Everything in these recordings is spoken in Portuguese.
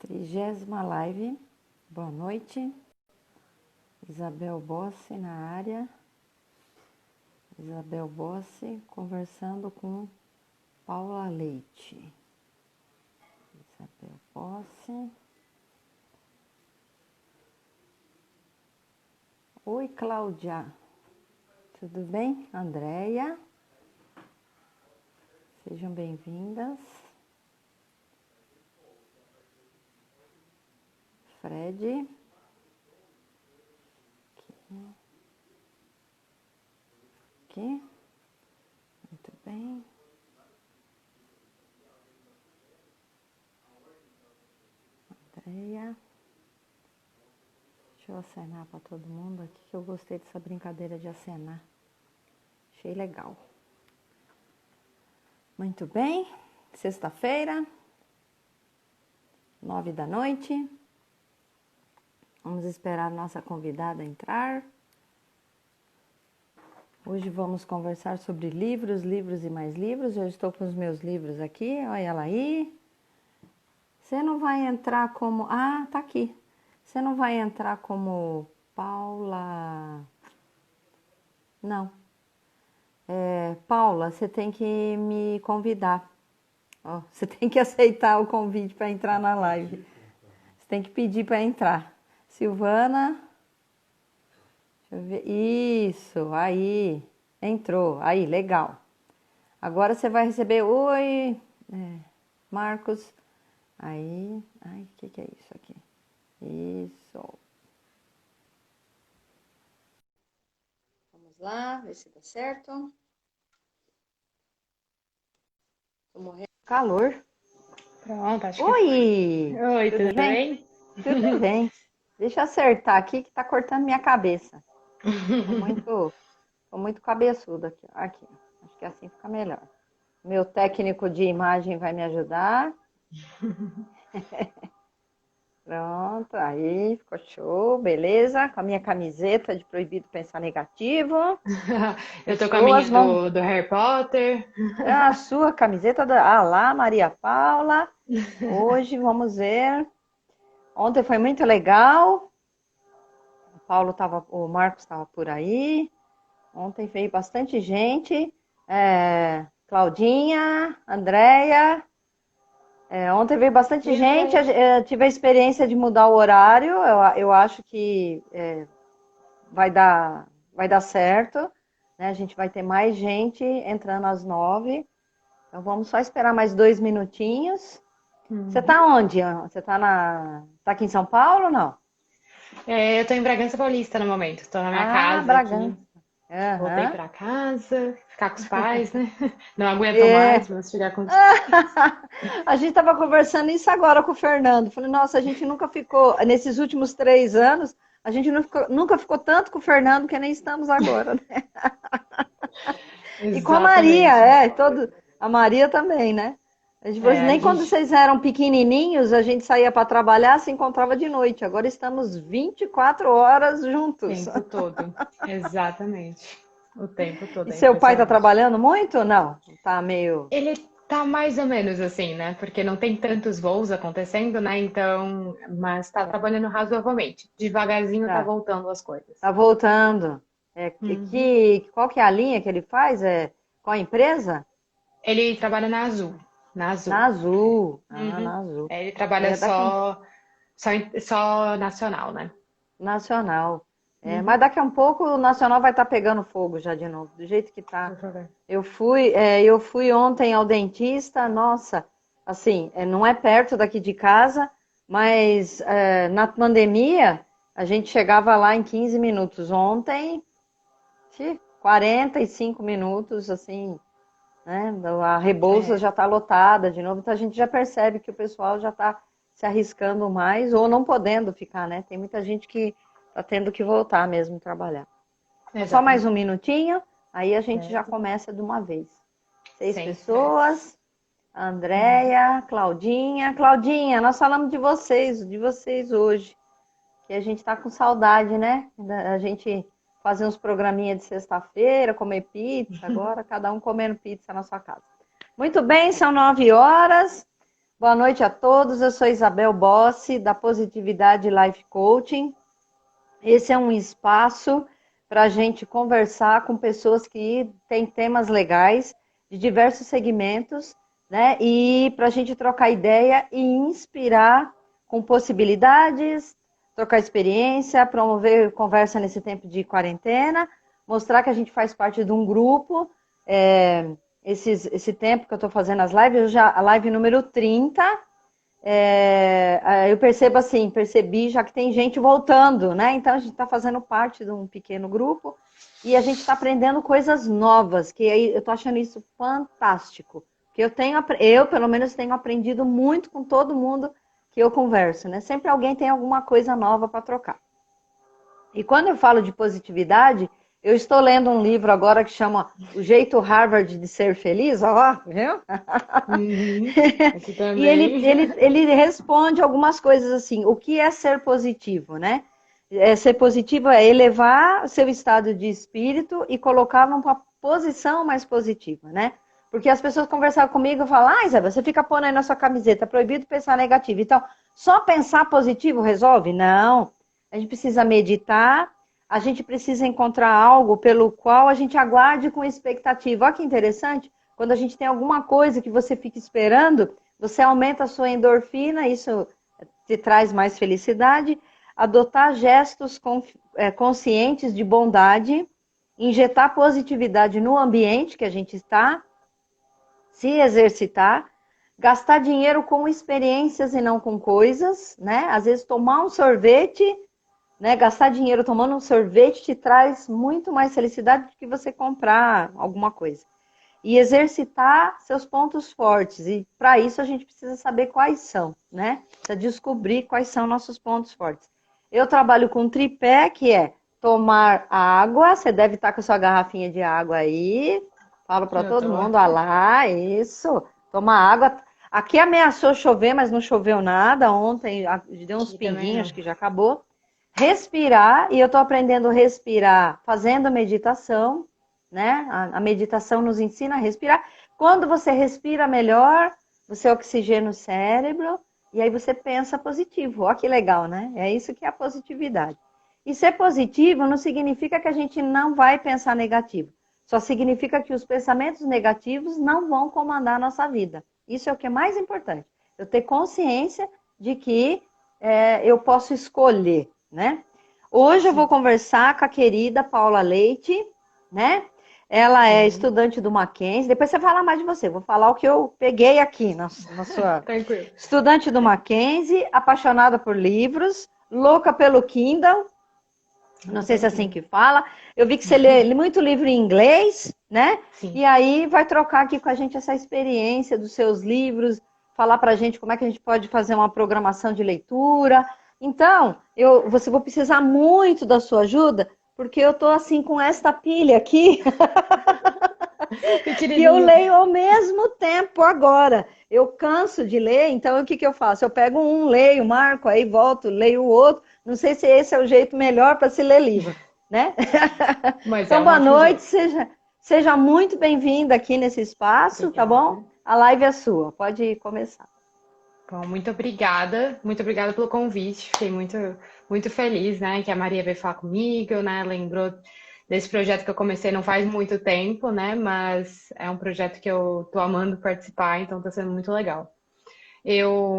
30ª live, boa noite. Isabel Bossi na área. Isabel Bossi conversando com Paula Leite. Isabel Bossi. Oi, Cláudia. Tudo bem? Andréia. Sejam bem-vindas. Fred. Aqui. Muito bem. Andréia. Deixa eu acenar para todo mundo aqui, que eu gostei dessa brincadeira de acenar. Achei legal. Muito bem. Sexta-feira, 9h. Vamos esperar a nossa convidada entrar. Hoje vamos conversar sobre livros, livros e mais livros. Eu estou com os meus livros aqui, olha ela aí. Você não vai entrar como... Ah, tá aqui. Você não vai entrar como Paula... Não. Paula, você tem que me convidar. Ó, você tem que aceitar o convite para entrar na live. Você tem que pedir para entrar. Silvana... Deixa eu ver. Isso, aí. Entrou. Aí, legal. Agora você vai receber... Oi, Marcos. Aí. Ai, o que é isso aqui? Isso. Vamos lá, ver se dá certo. Tô morrendo de calor. Pronto, acho que Oi! foi. Oi, Tudo tudo bem? bem? Tudo bem. Deixa eu acertar aqui que tá cortando minha cabeça. Tô muito cabeçuda aqui. Aqui. Acho que assim fica melhor. Meu técnico de imagem vai me ajudar. Pronto, aí ficou show, beleza. Com a minha camiseta de Proibido Pensar Negativo. Eu tô com a Pessoas minha vão. do Harry Potter. A sua camiseta da. Ah lá, Maria Paula. Hoje vamos ver. Ontem foi muito legal. O Marcos estava por aí. Ontem veio bastante gente. Claudinha, Andréia. Ontem veio bastante E gente. André? Tive a experiência de mudar o horário. Eu acho que vai dar certo. Né? A gente vai ter mais gente entrando às 9h. Então vamos só esperar mais 2 minutinhos. Você Uhum. tá onde? Você tá aqui em São Paulo ou não? Eu tô em Bragança Paulista no momento. Tô na minha Ah, casa aqui. Bragança. Voltei Aham. pra casa, ficar com os pais, né? Não aguentam mais, É. mas ficar com os... A gente estava conversando isso agora com o Fernando. Falei, nossa, a gente nunca ficou, nesses últimos 3 anos, a gente nunca ficou tanto com o Fernando que nem estamos agora, né? E com a Maria, Exatamente. a Maria também, né? A Nem quando gente... vocês eram pequenininhos, a gente saía para trabalhar, se encontrava de noite. Agora estamos 24 horas juntos. Tempo todo. Exatamente. O tempo todo, E é seu pai está impressionante. trabalhando muito ou não? Tá meio... Ele tá mais ou menos assim, né? Porque não tem tantos voos acontecendo, né? Então, mas tá trabalhando razoavelmente. Devagarzinho tá Tá, voltando as coisas. tá voltando. Uhum. Qual que é a linha que ele faz? Qual a empresa? Ele trabalha na Azul. Na Na Azul. Azul. Ah, Uhum. na Azul. Ele trabalha Daqui, só nacional, né? nacional. Mas Uhum. daqui a um pouco o nacional vai estar pegando fogo já de novo, do jeito que tá. Por favor. Eu fui ontem ao dentista, nossa, assim, não é perto daqui de casa, mas na pandemia a gente chegava lá em 15 minutos. Ontem, 45 minutos, assim, né? A Rebouças É, já está lotada de novo, então a gente já percebe que o pessoal já está se arriscando mais ou não podendo ficar, né? Tem muita gente que está tendo que voltar mesmo trabalhar. Então, só mais um exatamente. minutinho, aí a gente já Certo. começa de uma vez. Seis Sem estresse. pessoas, Uhum. Andréia, Claudinha. Claudinha, nós falamos de vocês hoje, que a gente está com saudade, né? A gente fazer uns programinha de sexta-feira, comer pizza, agora cada um comendo pizza na sua casa. Muito bem, são 9h. Boa noite a todos. Eu sou Isabel Bossi, da Positividade Life Coaching. Esse é um espaço para a gente conversar com pessoas que têm temas legais de diversos segmentos, né? E para a gente trocar ideia e inspirar com possibilidades, trocar experiência, promover conversa nesse tempo de quarentena, mostrar que a gente faz parte de um grupo. Esse tempo que eu estou fazendo as lives, a live número 30, eu percebi já que tem gente voltando, né? Então a gente está fazendo parte de um pequeno grupo e a gente está aprendendo coisas novas, que eu estou achando isso fantástico. Que eu pelo menos tenho aprendido muito com todo mundo que eu converso, né? Sempre alguém tem alguma coisa nova para trocar. E quando eu falo de positividade, eu estou lendo um livro agora que chama O Jeito Harvard de Ser Feliz, ó, viu? Uhum, aqui E ele, também. ele, ele responde algumas coisas assim, o que é ser positivo, né? Ser positivo é elevar seu estado de espírito e colocar numa posição mais positiva, né? Porque as pessoas conversavam comigo e falavam, Isabel, você fica pondo aí na sua camiseta, proibido pensar negativo. Então, só pensar positivo resolve? Não. A gente precisa meditar, a gente precisa encontrar algo pelo qual a gente aguarde com expectativa. Olha que interessante, quando a gente tem alguma coisa que você fica esperando, você aumenta a sua endorfina, isso te traz mais felicidade. Adotar gestos conscientes de bondade, injetar positividade no ambiente que a gente está, se exercitar, gastar dinheiro com experiências e não com coisas, né? Às vezes tomar um sorvete, né? Gastar dinheiro tomando um sorvete te traz muito mais felicidade do que você comprar alguma coisa. E exercitar seus pontos fortes. E para isso a gente precisa saber quais são, né? Precisa descobrir quais são nossos pontos fortes. Eu trabalho com tripé, que é tomar água. Você deve estar com a sua garrafinha de água aí. Falo para Eu todo tô. mundo, ah lá, isso. Tomar água. Aqui ameaçou chover, mas não choveu nada. Ontem deu uns Aqui também pinguinhos, não. acho que já acabou. Respirar, e eu estou aprendendo a respirar fazendo meditação, né? A meditação nos ensina a respirar. Quando você respira melhor, você oxigena o cérebro e aí você pensa positivo. Olha que legal, né? É isso que é a positividade. E ser positivo não significa que a gente não vai pensar negativo. Só significa que os pensamentos negativos não vão comandar a nossa vida. Isso é o que é mais importante. Eu ter consciência de que eu posso escolher, né? Hoje eu vou Sim. conversar com a querida Paula Leite, né? Ela é Uhum. estudante do Mackenzie. Depois você fala mais de você. Vou falar o que eu peguei aqui na sua. Tranquilo. Estudante do Mackenzie, apaixonada por livros, louca pelo Kindle. Não sei se é assim Pelo que fala. Eu vi que você lê muito livro em inglês, né? Sim. E aí vai trocar aqui com a gente essa experiência dos seus livros, falar para a gente como é que a gente pode fazer uma programação de leitura. Então, vou precisar muito da sua ajuda, porque eu estou assim com esta pilha aqui que eu Pequenininha. leio ao mesmo tempo agora. Eu canso de ler, então o que, que eu faço? Eu pego um, leio, marco, aí volto, leio o outro. Não sei se esse é o jeito melhor para se ler livro, né? Mas é Então, um boa ótimo noite, jeito. seja muito bem-vinda aqui nesse espaço, tá bom? Obrigada. A live é sua, pode começar. Bom, muito obrigada pelo convite. Fiquei muito feliz, né, que a Maria veio falar comigo, né, lembrou desse projeto que eu comecei não faz muito tempo, né, mas é um projeto que eu tô amando participar, então tá sendo muito legal. Eu,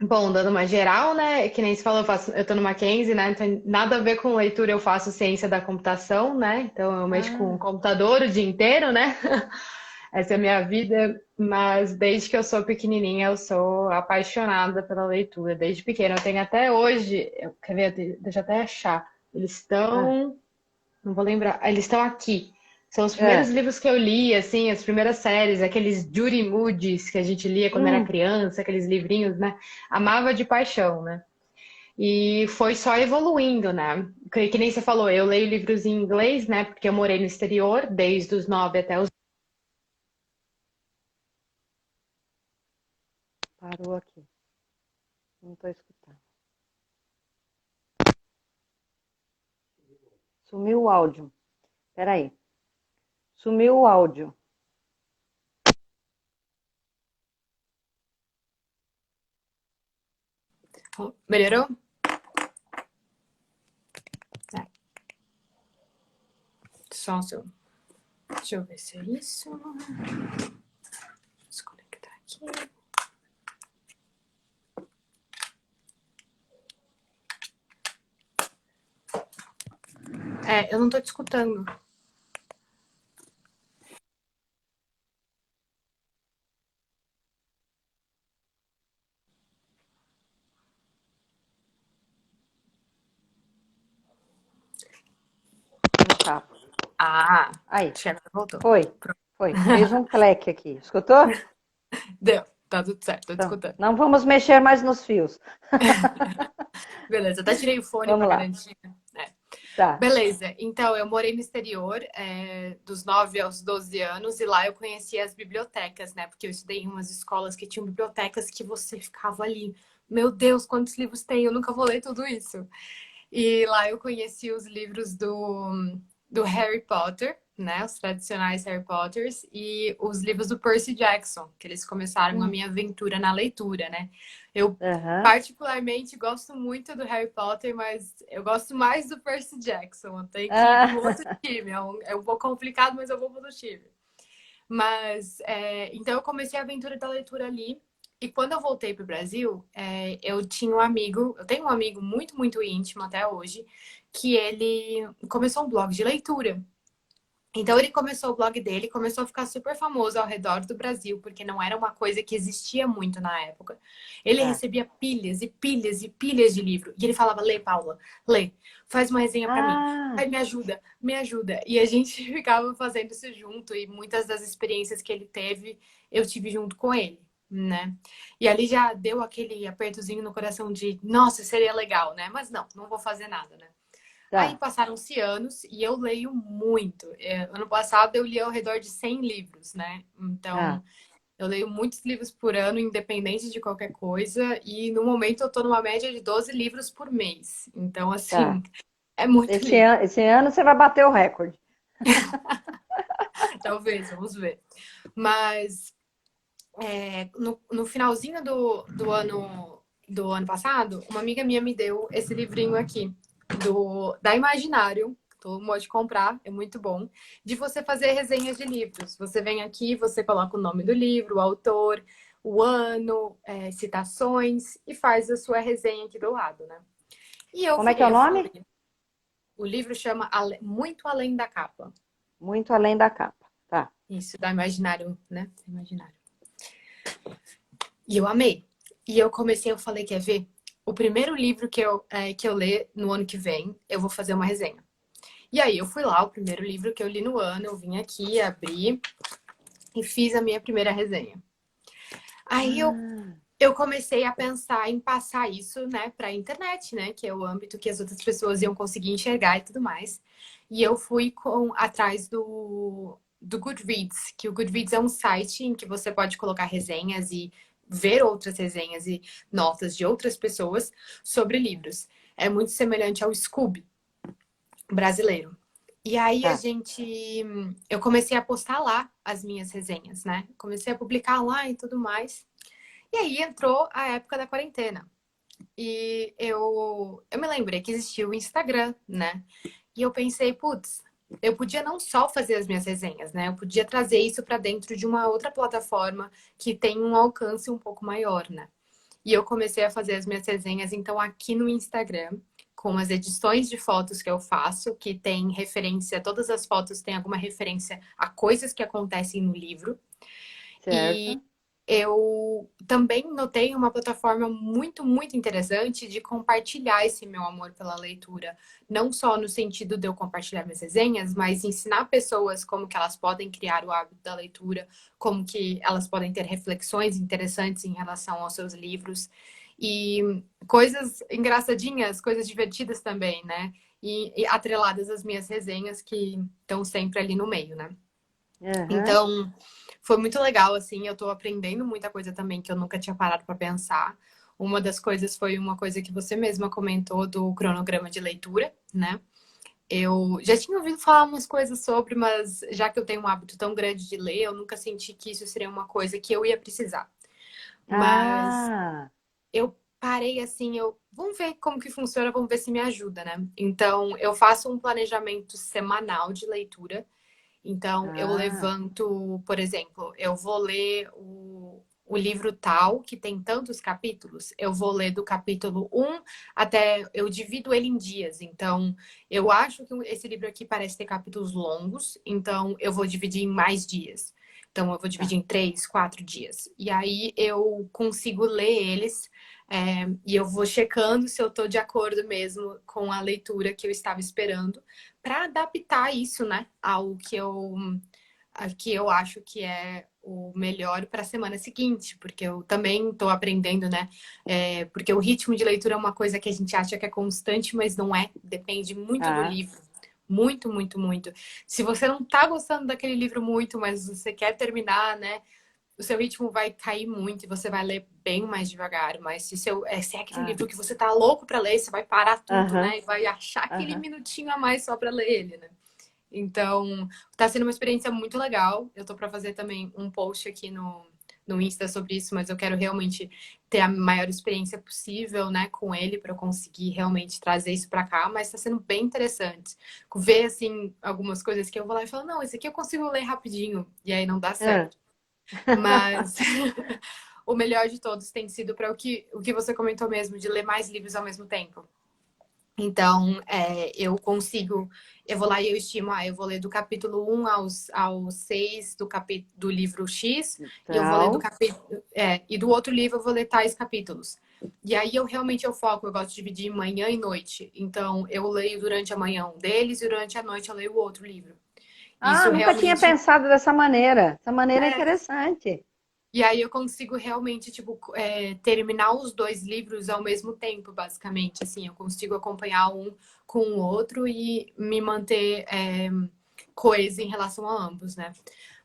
bom, dando uma geral, né, que nem se falou, eu tô no Mackenzie, né, não tem nada a ver com leitura, eu faço ciência da computação, né, então eu mexo com o Ah, computador o dia inteiro, né, essa é a minha vida, mas desde que eu sou pequenininha eu sou apaixonada pela leitura, desde pequena. Eu tenho até hoje, quer ver, deixa eu até achar. Eles ah, estão, não vou lembrar, eles estão aqui. São os primeiros é. livros que eu li, assim, as primeiras séries, aqueles Judy Moody's que a gente lia quando era Hum, criança, aqueles livrinhos, né? Amava de paixão, né? E foi só evoluindo, né? Que nem você falou, eu leio livros em inglês, né? Porque eu morei no exterior desde os 9 até os. parou aqui, não estou escutando. Sumiu o áudio. Peraí, sumiu o áudio. Melhorou? É. Só um segundo. Deixa eu ver se é isso. Desconectar aqui. Eu não tô te escutando. No cabo. Ah, Aí, acho que agora voltou. foi. Foi. Fez um cleque aqui. Escutou? Deu, tá tudo certo, tô te Então, escutando. não vamos mexer mais nos fios. Beleza, até tirei o fone pra Vamos lá. garantir. É. Tá. Beleza, então eu morei no exterior dos 9 aos 12 anos e lá eu conheci as bibliotecas, né? Porque eu estudei em umas escolas que tinham bibliotecas que você ficava ali. Meu Deus, quantos livros tem? Eu nunca vou ler tudo isso. E lá eu conheci os livros do Harry Potter, né? Os tradicionais Harry Potters, e os livros do Percy Jackson, que eles começaram a minha aventura na leitura, né? Eu Aham. particularmente gosto muito do Harry Potter, mas eu gosto mais do Percy Jackson. Eu tenho que ir pro Ah, outro time. É um pouco complicado, mas eu vou pro outro time. Mas, então eu comecei a aventura da leitura ali. E quando eu voltei pro Brasil, eu tinha um amigo, eu tenho um amigo muito, muito íntimo até hoje, que ele começou um blog de leitura. Então ele começou o blog dele, começou a ficar super famoso ao redor do Brasil, porque não era uma coisa que existia muito na época. Ele tá. recebia pilhas e pilhas e pilhas de livro. E ele falava: lê, Paula, lê, faz uma resenha pra mim. Ah, Ai, me ajuda, me ajuda. E a gente ficava fazendo isso junto. E muitas das experiências que ele teve, eu tive junto com ele, né? E ali já deu aquele apertozinho no coração de: nossa, seria legal, né? Mas não vou fazer nada, né? Aí tá. passaram-se anos e eu leio muito. Ano passado eu li ao redor de 100 livros, né? Então, Ah, eu leio muitos livros por ano, independente de qualquer coisa. E no momento eu tô numa média de 12 livros por mês. Então, tá. assim, é muito livro. Esse ano você vai bater o recorde. Talvez, vamos ver. Mas no finalzinho do ano passado, uma amiga minha me deu esse livrinho aqui, da Imaginário. Todo mundo pode comprar, é muito bom. De você fazer resenhas de livros. Você vem aqui, você coloca o nome do livro, o autor, o ano, citações e faz a sua resenha aqui do lado, né? E eu Como é que é o virei a nome? folha. O livro chama Muito Além da Capa. Muito além da capa. Tá. Isso, da Imaginário, né? Imaginário. E eu amei. E eu falei, quer ver? O primeiro livro que eu ler no ano que vem, eu vou fazer uma resenha. E aí eu fui lá, o primeiro livro que eu li no ano, eu vim aqui, abri e fiz a minha primeira resenha. Aí Ah, eu comecei a pensar em passar isso, né, para a internet, né, que é o âmbito que as outras pessoas iam conseguir enxergar e tudo mais. E eu fui atrás do Goodreads, que o Goodreads é um site em que você pode colocar resenhas e ver outras resenhas e notas de outras pessoas sobre livros. É muito semelhante ao Scoob brasileiro. E aí tá. eu comecei a postar lá as minhas resenhas, né? Comecei a publicar lá e tudo mais. E aí entrou a época da quarentena. E eu me lembrei que existia o Instagram, né? E eu pensei, putz, eu podia não só fazer as minhas resenhas, né? Eu podia trazer isso para dentro de uma outra plataforma que tem um alcance um pouco maior, né? E eu comecei a fazer as minhas resenhas, então, aqui no Instagram, com as edições de fotos que eu faço, que tem referência, todas as fotos têm alguma referência a coisas que acontecem no livro. E Certo. eu também notei uma plataforma muito, muito interessante de compartilhar esse meu amor pela leitura. Não só no sentido de eu compartilhar minhas resenhas, mas ensinar pessoas como que elas podem criar o hábito da leitura, como que elas podem ter reflexões interessantes em relação aos seus livros. E coisas engraçadinhas, coisas divertidas também, né? E atreladas às minhas resenhas que estão sempre ali no meio, né? Aham. Então, foi muito legal, assim. Eu tô aprendendo muita coisa também que eu nunca tinha parado para pensar. Uma das coisas foi uma coisa que você mesma comentou do cronograma de leitura, né? Eu já tinha ouvido falar umas coisas sobre, mas já que eu tenho um hábito tão grande de ler, eu nunca senti que isso seria uma coisa que eu ia precisar. Mas Ah, eu parei assim, vamos ver como que funciona, vamos ver se me ajuda, né? Então, eu faço um planejamento semanal de leitura. Então, eu Ah, levanto, por exemplo, eu vou ler o livro tal, que tem tantos capítulos, eu vou ler do capítulo um até. Eu divido ele em dias. Então, eu acho que esse livro aqui parece ter capítulos longos, então eu vou dividir em mais dias. Então, eu vou tá. dividir em 3, 4 dias. E aí eu consigo ler eles, e eu vou checando se eu estou de acordo mesmo com a leitura que eu estava esperando para adaptar isso, né, ao que eu acho que é o melhor para a semana seguinte, porque eu também estou aprendendo, né? Porque o ritmo de leitura é uma coisa que a gente acha que é constante, mas não é. Depende muito do Ah, livro. Muito, muito, muito. Se você não está gostando daquele livro muito, mas você quer terminar, né? O seu ritmo vai cair muito e você vai ler bem mais devagar. Mas se é aquele ah, livro que você tá louco para ler, você vai parar tudo, aham, né? E vai achar aquele aham. minutinho a mais só para ler ele, né? Então, tá sendo uma experiência muito legal. Eu tô para fazer também um post aqui no Insta sobre isso, mas eu quero realmente ter a maior experiência possível, né, com ele para eu conseguir realmente trazer isso para cá, mas tá sendo bem interessante. Ver assim algumas coisas que eu vou lá e falo: "Não, esse aqui eu consigo ler rapidinho", e aí não dá Ah. certo. Mas o melhor de todos tem sido para o que você comentou mesmo, de ler mais livros ao mesmo tempo. Então, eu vou lá e eu estimo, eu vou ler do capítulo 1 aos 6 do livro X, e eu vou ler do Tal. capítulo, e do outro livro eu vou ler tais capítulos. E aí eu foco, eu gosto de dividir manhã e noite. Então, eu leio durante a manhã um deles e durante a noite eu leio o outro livro. Ah, Isso nunca tinha realmente pensado dessa maneira. Essa maneira é interessante. E aí eu consigo realmente, tipo, terminar os dois livros ao mesmo tempo, basicamente. Assim, eu consigo acompanhar um com o outro e me manter coesa em relação a ambos, né?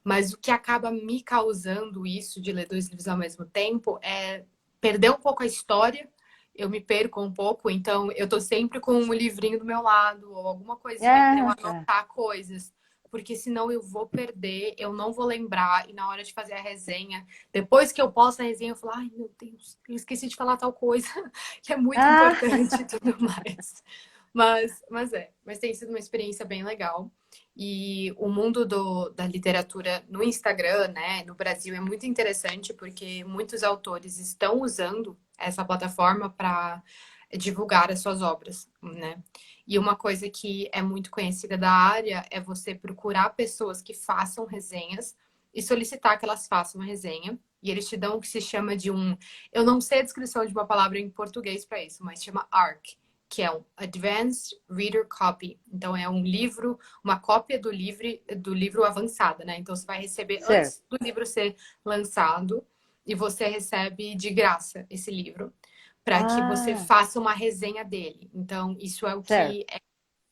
Mas o que acaba me causando isso de ler dois livros ao mesmo tempo é perder um pouco a história. Eu me perco um pouco, então eu tô sempre com um livrinho do meu lado ou alguma coisinha para eu Ah, tá. anotar coisas, porque senão eu vou perder, eu não vou lembrar e na hora de fazer a resenha, depois que eu posto a resenha, eu falo: "Ai, meu Deus, eu esqueci de falar tal coisa", que é muito Ah, importante e tudo mais. Mas tem sido uma experiência bem legal. E o mundo da literatura no Instagram, né, no Brasil é muito interessante porque muitos autores estão usando essa plataforma para divulgar as suas obras, né? E uma coisa que é muito conhecida da área é você procurar pessoas que façam resenhas e solicitar que elas façam uma resenha. E eles te dão o que se chama de um. Eu não sei a descrição de uma palavra em português para isso, mas chama ARC, que é um Advanced Reader Copy. Então, é um livro, uma cópia do livro avançada, né? Então, você vai receber certo, antes do livro ser lançado e você recebe de graça esse livro para que você ah, faça uma resenha dele. Então, isso é o certo. que é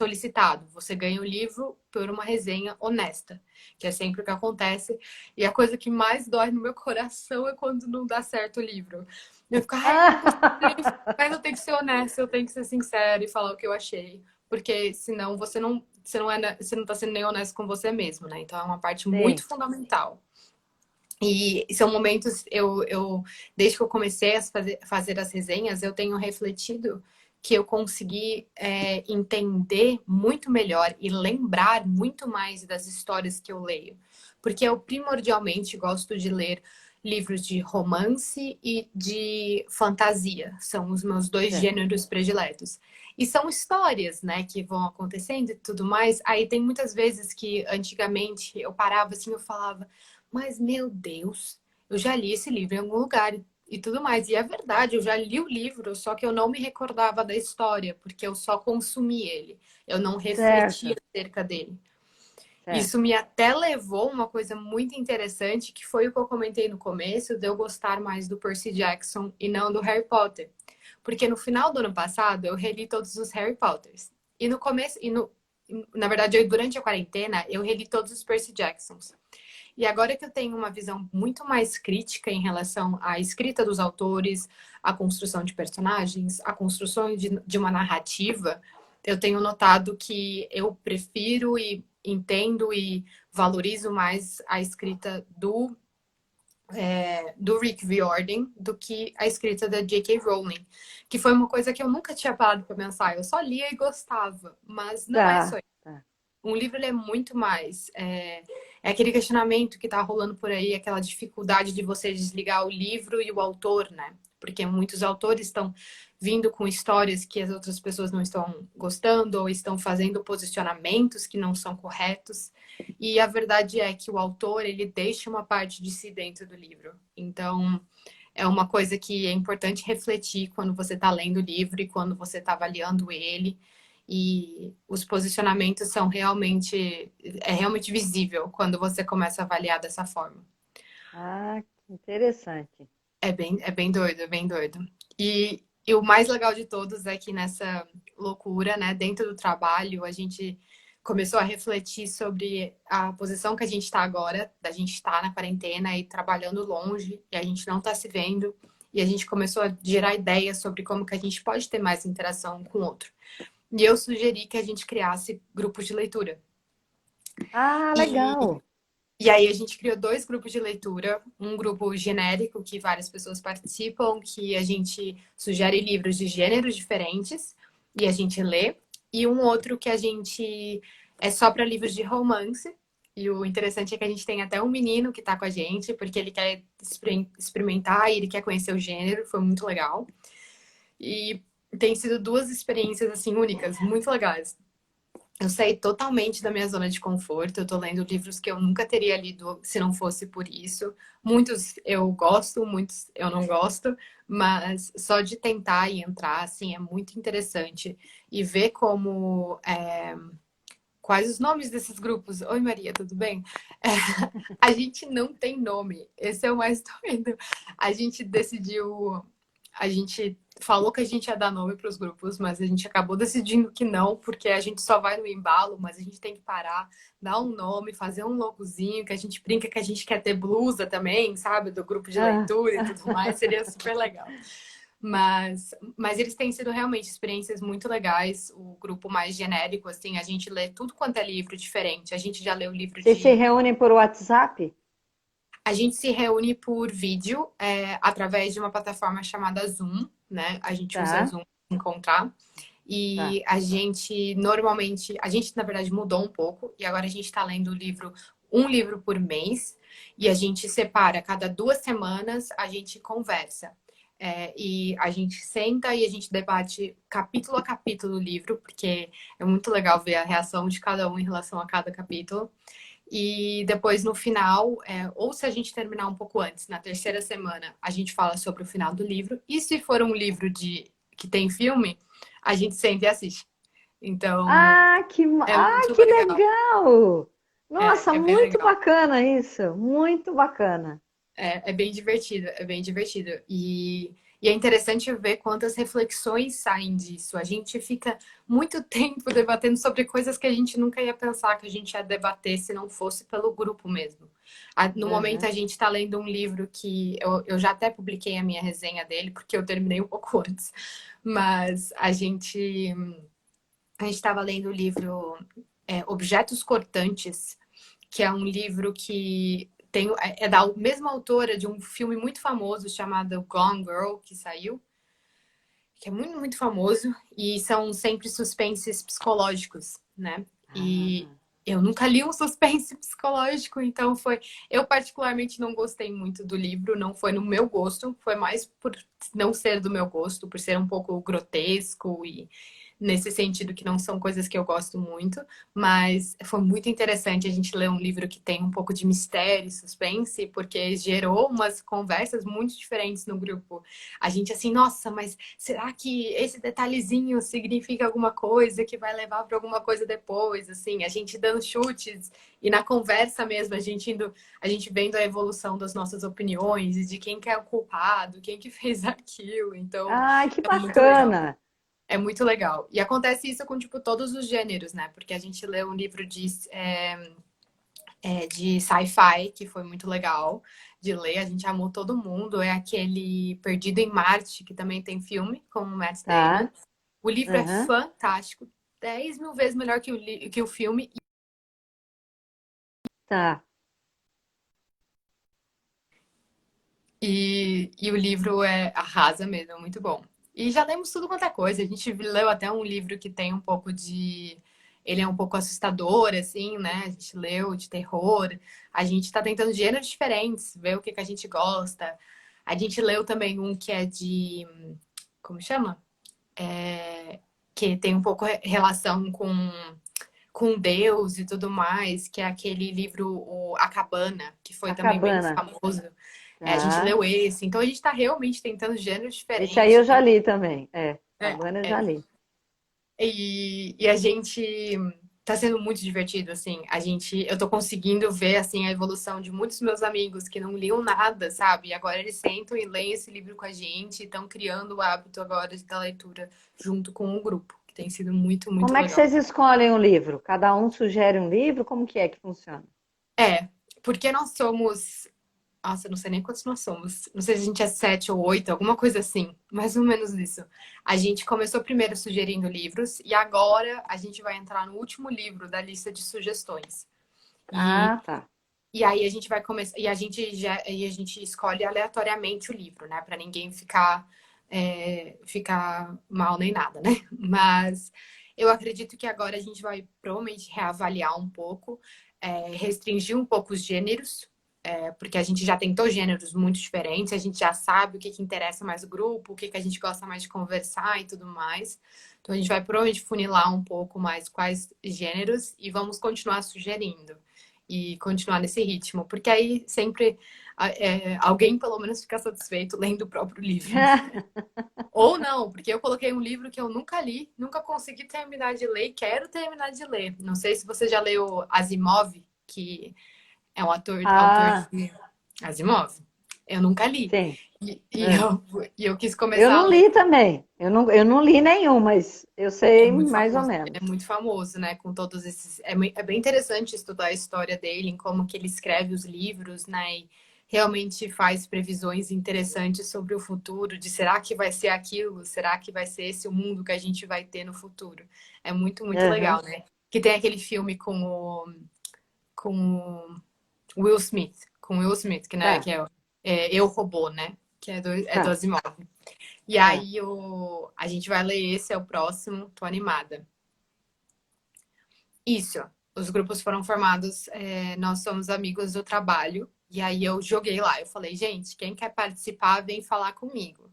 solicitado. Você ganha o livro por uma resenha honesta, que é sempre o que acontece. E a coisa que mais dói no meu coração é quando não dá certo o livro. Eu fico: "Ai, eu não gostei do livro", Ah, mas eu tenho que ser honesta, eu tenho que ser sincera e falar o que eu achei. Porque senão você não tá sendo nem honesto com você mesmo, né? Então é uma parte muito sim, fundamental. E são momentos, desde que eu comecei a fazer as resenhas, eu tenho refletido que eu consegui entender muito melhor e lembrar muito mais das histórias que eu leio. Porque eu primordialmente gosto de ler livros de romance e de fantasia. São os meus dois certo. gêneros prediletos. E são histórias, né, que vão acontecendo e tudo mais. Aí tem muitas vezes que antigamente eu parava assim, eu falava: "Mas, meu Deus, eu já li esse livro em algum lugar e tudo mais". E é verdade, eu já li o livro, só que eu não me recordava da história, porque eu só consumi ele. Eu não refletia Certo, acerca dele. certo. Isso me até levou a uma coisa muito interessante, que foi o que eu comentei no começo, de eu gostar mais do Percy Jackson e não do Harry Potter. Porque no final do ano passado eu reli todos os Harry Potters. E no começo, na verdade, durante a quarentena, eu reli todos os Percy Jacksons. E agora que eu tenho uma visão muito mais crítica em relação à escrita dos autores, à construção de personagens, à construção de uma narrativa, eu tenho notado que eu prefiro e entendo e valorizo mais a escrita do Rick Riordan do que a escrita da J.K. Rowling, que foi uma coisa que eu nunca tinha parado para pensar. Eu só lia e gostava, mas não é só Tá, isso. tá. Um livro ele é muito mais. É aquele questionamento que tá rolando por aí, aquela dificuldade de você desligar o livro e o autor, né? Porque muitos autores estão vindo com histórias que as outras pessoas não estão gostando ou estão fazendo posicionamentos que não são corretos. E a verdade é que o autor, ele deixa uma parte de si dentro do livro. Então, é uma coisa que é importante refletir quando você está lendo o livro e quando você está avaliando ele. E os posicionamentos são realmente, é realmente visível quando você começa a avaliar dessa forma. Ah, que interessante. É bem doido, é bem doido. E o mais legal de todos é que nessa loucura, né, dentro do trabalho, a gente começou a refletir sobre a posição que a gente está agora, da gente estar na quarentena e trabalhando longe, e a gente não está se vendo, e a gente começou a gerar ideias sobre como que a gente pode ter mais interação com o outro. E eu sugeri que a gente criasse grupos de leitura. Ah, E legal. e aí a gente criou dois grupos de leitura, um grupo genérico que várias pessoas participam, que a gente sugere livros de gêneros diferentes e a gente lê, e um outro que a gente é só para livros de romance. E o interessante é que a gente tem até um menino que está com a gente, porque ele quer experimentar e ele quer conhecer o gênero, foi muito legal. E tem sido duas experiências assim únicas, muito legais. Eu saí totalmente da minha zona de conforto. Eu tô lendo livros que eu nunca teria lido se não fosse por isso. Muitos eu gosto, muitos eu não gosto, mas só de tentar e entrar, assim, é muito interessante. E ver como. Quais os nomes desses grupos? Oi, Maria, tudo bem? A gente não tem nome. Esse é o mais doido. A gente decidiu. A gente falou que a gente ia dar nome para os grupos, mas a gente acabou decidindo que não, porque a gente só vai no embalo, mas a gente tem que parar, dar um nome, fazer um logozinho, que a gente brinca que a gente quer ter blusa também, sabe? Do grupo de Ah, leitura e tudo mais, seria super legal. Mas eles têm sido realmente experiências muito legais. O grupo mais genérico, assim, a gente lê tudo quanto é livro diferente. A gente já leu livro vocês se de. reúnem por WhatsApp? A gente se reúne por vídeo, através de uma plataforma chamada Zoom, né? A gente usa Tá, Zoom para encontrar. tá. E a gente normalmente, a gente na verdade mudou um pouco e agora a gente está lendo um livro por mês e a gente separa cada 2 semanas, a gente conversa. E a gente senta e a gente debate capítulo a capítulo do livro, porque é muito legal ver a reação de cada um em relação a cada capítulo. E depois no final, ou se a gente terminar um pouco antes, na terceira semana, a gente fala sobre o final do livro. E se for um livro que tem filme, a gente senta e assiste. Então, é muito Que legal. legal! Nossa, É bem muito legal. bacana isso, muito bacana. É bem divertido, é bem divertido. E é interessante ver quantas reflexões saem disso. A gente fica muito tempo debatendo sobre coisas que a gente nunca ia pensar que a gente ia debater se não fosse pelo grupo mesmo. No momento, Aham. a gente está lendo um livro que eu já até publiquei a minha resenha dele, porque eu terminei um pouco antes. Mas a gente estava lendo o livro Objetos Cortantes, que é um livro que é da mesma autora de um filme muito famoso chamado Gone Girl, que saiu, que é muito, muito famoso, e são sempre suspenses psicológicos, né? E Ah, eu nunca li um suspense psicológico, então foi. Eu, particularmente, não gostei muito do livro, não foi no meu gosto, foi mais por não ser do meu gosto, por ser um pouco grotesco e nesse sentido que não são coisas que eu gosto muito, mas foi muito interessante a gente ler um livro que tem um pouco de mistério e suspense, porque gerou umas conversas muito diferentes no grupo. A gente assim, nossa, mas será que esse detalhezinho significa alguma coisa que vai levar para alguma coisa depois? Assim, a gente dando chutes e na conversa mesmo, a gente vendo a evolução das nossas opiniões e de quem que é o culpado, quem que fez aquilo. Então, que é muito legal. bacana. É muito legal. E acontece isso com, tipo, todos os gêneros, né? Porque a gente lê um livro de sci-fi, que foi muito legal de ler. A gente amou todo mundo. É aquele Perdido em Marte, que também tem filme, com o Matt Damon. Tá, O livro é aham, fantástico. 10 mil vezes melhor que o filme. tá. E o livro arrasa mesmo, é muito bom. E já lemos tudo quanto é coisa. A gente leu até um livro que tem um pouco de. Ele é um pouco assustador, assim, né? A gente leu de terror. A gente tá tentando gêneros diferentes, ver o que que a gente gosta. A gente leu também um que é de. Como chama? Que tem um pouco relação com Deus e tudo mais, que é aquele livro A Cabana, que foi A também bem Cabana. famoso. A gente Tá. leu esse. Então a gente está realmente tentando gêneros Esse aí eu diferentes. já li também. É, Cabana eu já é. li. E a gente tá sendo muito divertido, assim. Eu tô conseguindo ver, assim, a evolução de muitos meus amigos que não liam nada, sabe? E agora eles sentam e leem esse livro com a gente e estão criando o hábito agora da leitura junto com o grupo, que tem sido muito, muito Como é que legal. vocês escolhem o livro? Cada um sugere um livro? Como que é que funciona? Porque nós somos. Nossa, eu não sei nem quantos nós somos. Não sei se a gente é 7 ou 8, alguma coisa assim. Mais ou menos isso. A gente começou primeiro sugerindo livros e agora a gente vai entrar no último livro da lista de sugestões. E, Ah, tá. e aí a gente vai começar. E a gente escolhe aleatoriamente o livro, né? Para ninguém ficar mal nem nada, né? Mas eu acredito que agora a gente vai provavelmente reavaliar um pouco, restringir um pouco os gêneros, porque a gente já tentou gêneros muito diferentes, a gente já sabe o que interessa mais o grupo, o que a gente gosta mais de conversar e tudo mais. Então a gente vai provavelmente funilar um pouco mais quais gêneros e vamos continuar sugerindo e continuar nesse ritmo, porque aí sempre alguém pelo menos fica satisfeito lendo o próprio livro. Ou não, porque eu coloquei um livro que eu nunca li, nunca consegui terminar de ler e quero terminar de ler. Não sei se você já leu Asimov, que é um autor Ah, de Asimov. Eu nunca li. sim. E, e É. eu, e eu quis Eu começar a não ler. li também. Eu não li nenhum, mas eu sei mais ou É menos. muito famoso, né? Com todos esses. É bem interessante estudar a história dele, em como que ele escreve os livros, né? E realmente faz previsões interessantes sobre o futuro, de será que vai ser aquilo? Será que vai ser esse o mundo que a gente vai ter no futuro? É muito, muito Aham. legal, né? Que tem aquele filme com Will Smith, que, né, Tá, que é Eu, Robô, né? Que é do tá, Asimov. E tá. aí a gente vai ler esse, é o próximo, tô animada. Isso, os grupos foram formados, nós somos amigos do trabalho, e aí eu joguei lá, eu falei, gente, quem quer participar, vem falar comigo.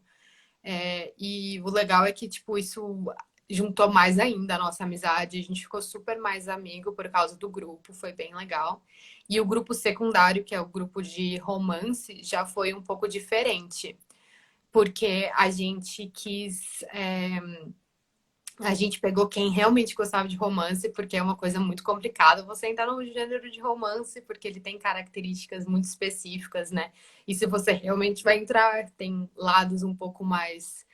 E o legal é que, tipo, isso juntou mais ainda a nossa amizade, a gente ficou super mais amigo por causa do grupo, foi bem legal. E o grupo secundário, que é o grupo de romance, já foi um pouco diferente, porque a gente pegou quem realmente gostava de romance, porque é uma coisa muito complicada você entrar no gênero de romance, porque ele tem características muito específicas, né? E se você realmente vai entrar, tem lados um pouco mais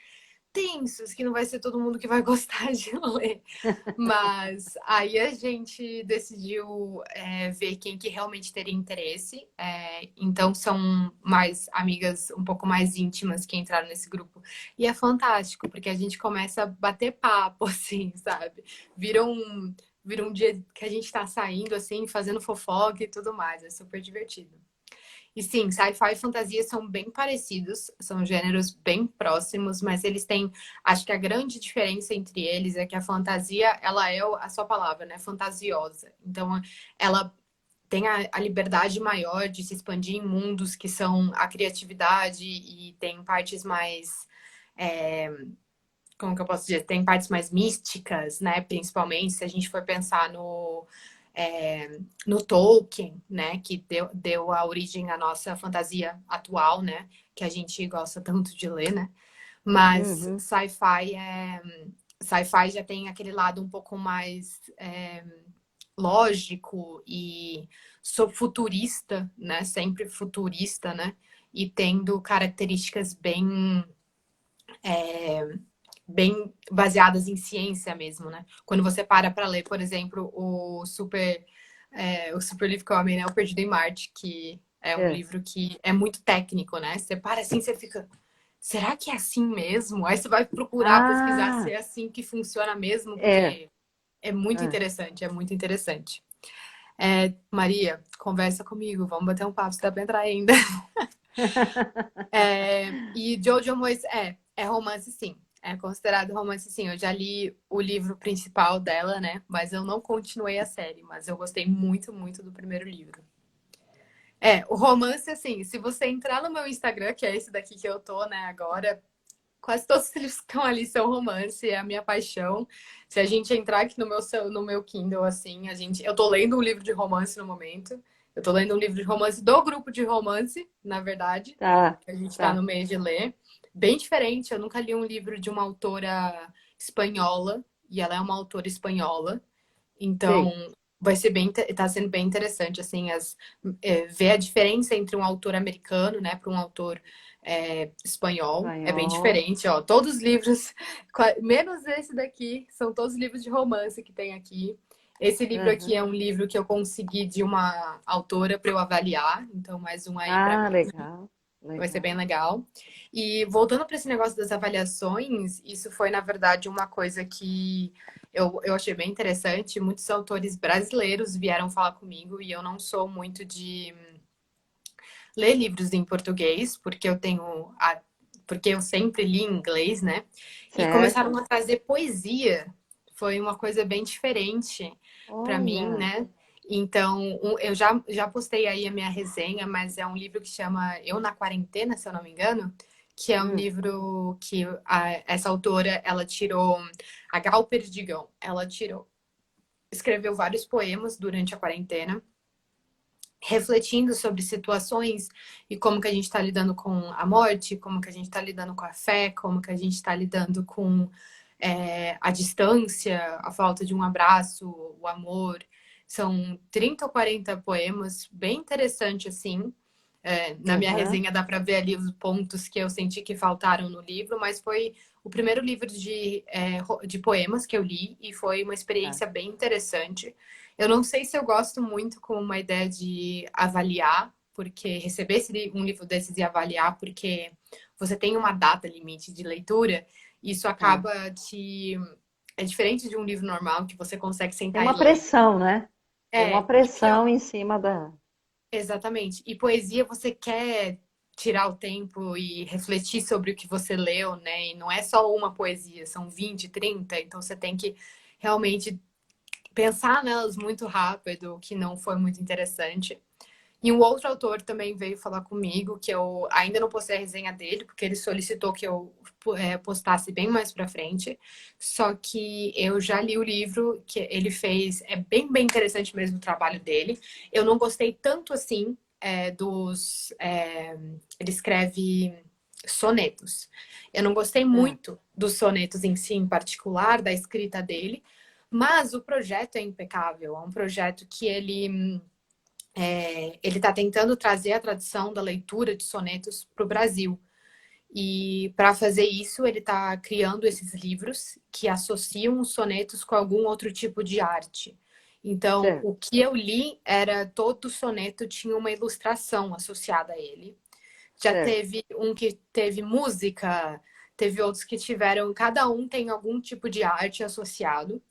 tensos, que não vai ser todo mundo que vai gostar de ler. Mas aí a gente decidiu ver quem que realmente teria interesse. Então são mais amigas um pouco mais íntimas que entraram nesse grupo. E é fantástico, porque a gente começa a bater papo, assim, sabe? Vira um dia que a gente tá saindo, assim, fazendo fofoca e tudo mais. É super divertido. E sim, sci-fi e fantasia são bem parecidos, são gêneros bem próximos, mas eles têm, acho que a grande diferença entre eles é que a fantasia, ela é a sua palavra, né? Fantasiosa. Então, ela tem a liberdade maior de se expandir em mundos que são a criatividade e tem partes mais, é, como que eu posso dizer? Tem partes mais místicas, né? Principalmente se a gente for pensar no Tolkien, né, que deu a origem à nossa fantasia atual, né, que a gente gosta tanto de ler, né, mas Uhum. sci-fi já tem aquele lado um pouco mais lógico e futurista, né, sempre futurista, né, e tendo características bem baseadas em ciência mesmo, né? Quando você para ler, por exemplo, o super livro que eu amei, né? O Perdido em Marte, que é um É, livro que é muito técnico, né? Você para assim, você fica, será que é assim mesmo? Aí você vai procurar pesquisar se Ah, é assim que funciona mesmo, é. porque é muito É. interessante, é muito interessante. Maria, conversa comigo, vamos bater um papo, se dá pra entrar ainda. E Jojo Moyes é romance, sim. É considerado romance, sim. Eu já li o livro principal dela, né? Mas eu não continuei a série. Mas eu gostei muito, muito do primeiro livro. O romance, assim, se você entrar no meu Instagram, que é esse daqui que eu tô, né, agora, quase todos os livros que estão ali são romance, é a minha paixão. Se a gente entrar aqui no meu Kindle, assim, eu tô lendo um livro de romance no momento. Eu tô lendo um livro de romance do grupo de romance, na verdade, Tá, que a gente tá no tá. meio de ler. Bem diferente, eu nunca li um livro de uma autora espanhola, e ela é uma autora espanhola. Então, Sei. tá sendo bem interessante, assim, ver a diferença entre um autor americano, né, para um autor espanhol. É bem Espanhol. diferente, ó. Todos os livros, menos esse daqui, são todos livros de romance que tem aqui. Esse livro aqui Aham. é um livro que eu consegui de uma autora para eu avaliar, então mais um aí para Ah, mim. legal. Vai ser bem Legal. legal. E voltando para esse negócio das avaliações, isso foi, na verdade, uma coisa que eu achei bem interessante. Muitos autores brasileiros vieram falar comigo e eu não sou muito de ler livros em português, porque eu sempre li em inglês, né? E começaram Certo. a trazer poesia. Foi uma coisa bem diferente para mim, Olha. né? Então, eu já postei aí a minha resenha, mas é um livro que chama Eu na Quarentena, se eu não me engano, que é um Hum. livro que essa autora, ela tirou, a Gal Perdigão, escreveu vários poemas durante a quarentena, refletindo sobre situações e como que a gente está lidando com a morte, como que a gente está lidando com a fé, como que a gente está lidando com a distância, a falta de um abraço, o amor. São 30 ou 40 poemas, bem interessante assim. Na minha Aham. resenha dá para ver ali os pontos que eu senti que faltaram no livro, mas foi o primeiro livro de poemas que eu li e foi uma Tá. experiência bem interessante. Eu não sei se eu gosto muito com uma ideia de avaliar, porque receber um livro desses e avaliar, porque você tem uma data limite de leitura, isso Tá. acaba É diferente de um livro normal que você consegue Tem sentar e uma ler. pressão, né? Tem uma E pressão em cima da. exatamente. E poesia você quer tirar o tempo e refletir sobre o que você leu, né? E não é só uma poesia, são 20, 30, então você tem que realmente pensar nelas muito rápido, o que não foi muito interessante. E um outro autor também veio falar comigo, que eu ainda não postei a resenha dele, porque ele solicitou que eu postasse bem mais pra frente. Só que eu já li o livro que ele fez, é bem, bem interessante mesmo o trabalho dele. Eu não gostei tanto assim ele escreve sonetos. Eu não gostei Ah, muito dos sonetos em si, em particular, da escrita dele, mas o projeto é impecável. É um projeto que ele está tentando trazer a tradição da leitura de sonetos para o Brasil. E para fazer isso, ele está criando esses livros que associam os sonetos com algum outro tipo de arte. Então, certo. o que eu li era todo soneto tinha uma ilustração associada a ele. Já Certo. teve um que teve música, teve outros que tiveram, cada um tem algum tipo de arte associado.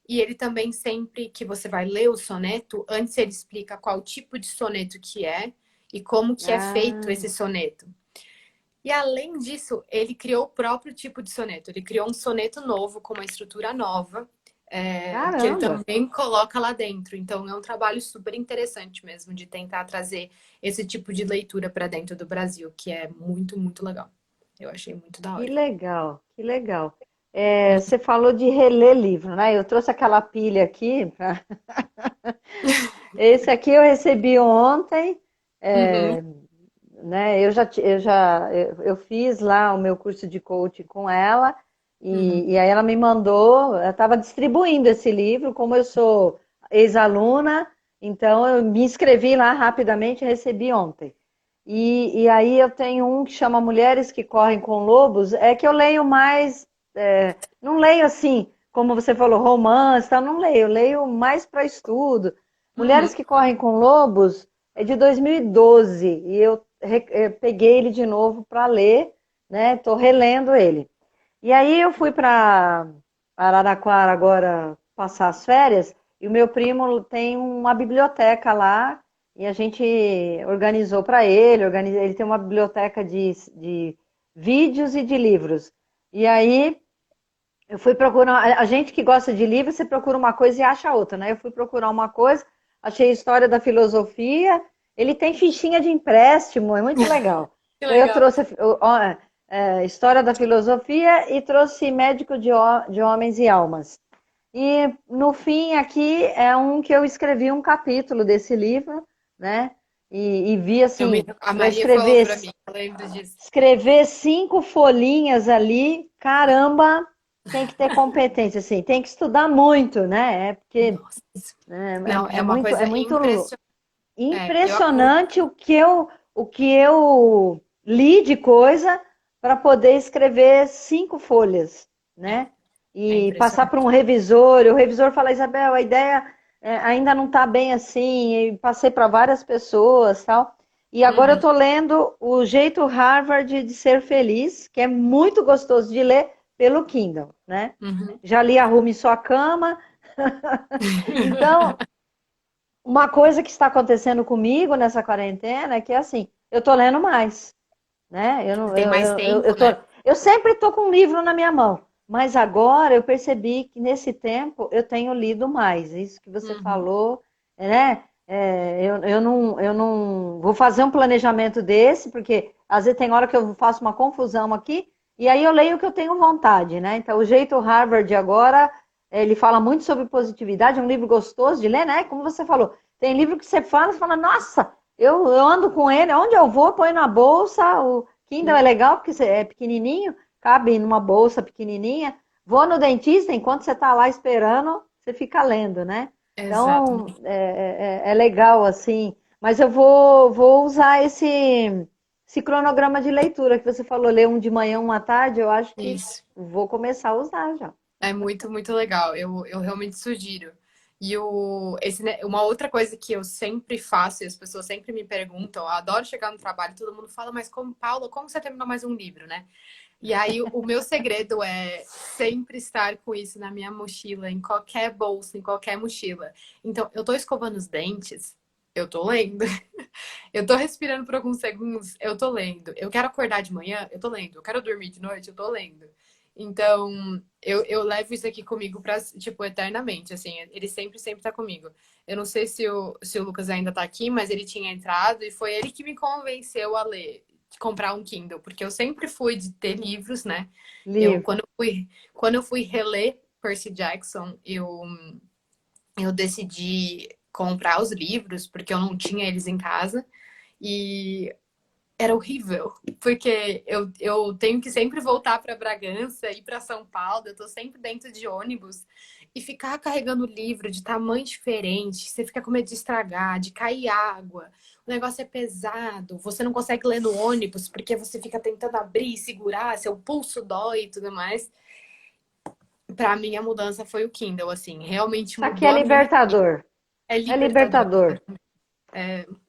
E ele também, sempre que você vai ler o soneto, antes ele explica qual tipo de soneto que é e como que é feito Ah, esse soneto. E além disso, ele criou o próprio tipo de soneto. Ele criou um soneto novo, com uma estrutura nova, que ele caramba. também coloca lá dentro. Então, é um trabalho super interessante mesmo de tentar trazer esse tipo de leitura para dentro do Brasil, que é muito, muito legal. Eu achei muito da Que hora. legal, que legal. É, você falou de reler livro, né? Eu trouxe aquela pilha aqui. Esse aqui eu recebi ontem, Uhum, né? Eu fiz lá o meu curso de coaching com ela uhum, e aí ela me mandou. Eu estava distribuindo esse livro, como eu sou ex-aluna, então eu me inscrevi lá rapidamente e recebi ontem. E aí eu tenho um que chama Mulheres que Correm com Lobos, é que eu leio mais, não leio assim, como você falou, romance, tal, não leio, eu leio mais para estudo. Mulheres uhum. que Correm com Lobos é de 2012 e eu peguei ele de novo para ler, né? Estou relendo ele. E aí eu fui para Araraquara agora passar as férias e o meu primo tem uma biblioteca lá e a gente organizou para ele, ele tem uma biblioteca de vídeos e de livros. E aí eu fui procurar, a gente que gosta de livro, você procura uma coisa e acha outra, né? Eu fui procurar uma coisa, achei História da Filosofia, ele tem fichinha de empréstimo, é muito legal. Que Daí eu legal. trouxe História da Filosofia e trouxe Médico de Homens e Almas. E no fim aqui é um que eu escrevi um capítulo desse livro, né? E vi assim, A para Maria falou pra mim, eu lembro disso. escrever 5 folhinhas ali, caramba, tem que ter competência, assim, tem que estudar muito, né? Porque Nossa. né, Não, é uma é coisa muito impressionante. Eu acompanho. impressionante o que eu li de coisa para poder escrever 5 folhas, né? É E passar para um impressionante. revisor, e o revisor fala, Isabel, a ideia ainda não está bem assim, e passei para várias pessoas, tal. E agora eu Uhum, estou lendo O Jeito Harvard de Ser Feliz, que é muito gostoso de ler pelo Kindle, né? uhum. Já li Arrume Sua Cama. Então, uma coisa que está acontecendo comigo nessa quarentena é que, assim, eu tô lendo mais, né? Eu, não- Tem mais tempo, eu, tô, né? eu sempre estou com um livro na minha mão, mas agora eu percebi que nesse tempo eu tenho lido mais. Isso que você Uhum. falou, né? Eu não vou fazer um planejamento desse, porque às vezes tem hora que eu faço uma confusão aqui, e aí eu leio o que eu tenho vontade, né? Então, o jeito Harvard agora, ele fala muito sobre positividade, é um livro gostoso de ler, né? Como você falou, tem livro que você fala, nossa, eu ando com ele, onde eu vou, põe na bolsa. O Kindle é legal porque é pequenininho, cabe numa bolsa pequenininha. Vou no dentista, enquanto você está lá esperando, você fica lendo, né? Então, Exatamente. é legal assim. Mas vou usar esse cronograma de leitura que você falou, ler um de manhã, um à tarde, eu acho que Isso. vou começar a usar já. É muito, muito legal. Eu realmente sugiro. E uma outra coisa que eu sempre faço, e as pessoas sempre me perguntam, eu adoro chegar no trabalho, e todo mundo fala, mas como, Paula, como você terminou mais um livro, né? E aí o meu segredo é sempre estar com isso na minha mochila, em qualquer bolsa, em qualquer mochila. Então, eu tô escovando os dentes, eu tô lendo. Eu tô respirando por alguns segundos, eu tô lendo. Eu quero acordar de manhã, eu tô lendo. Eu quero dormir de noite, eu tô lendo. Então, eu levo isso aqui comigo pra, tipo, eternamente, assim. Ele sempre, sempre tá comigo. Eu não sei se o Lucas ainda tá aqui, mas ele tinha entrado e foi ele que me convenceu a ler, de comprar um Kindle, porque eu sempre fui de ter livros, né? Eu, Livro. quando eu fui reler Percy Jackson, eu decidi comprar os livros, porque eu não tinha eles em casa. E era horrível, porque eu tenho que sempre voltar para Bragança, ir para São Paulo, eu tô sempre dentro de ônibus e ficar carregando livro de tamanho diferente, você fica com medo de estragar, de cair água, o negócio é pesado, você não consegue ler no ônibus porque você fica tentando abrir, segurar, seu pulso dói e tudo mais. Para mim a mudança foi o Kindle, assim, realmente Isso aqui é mudou a minha vida. libertador. É É libertador. libertador.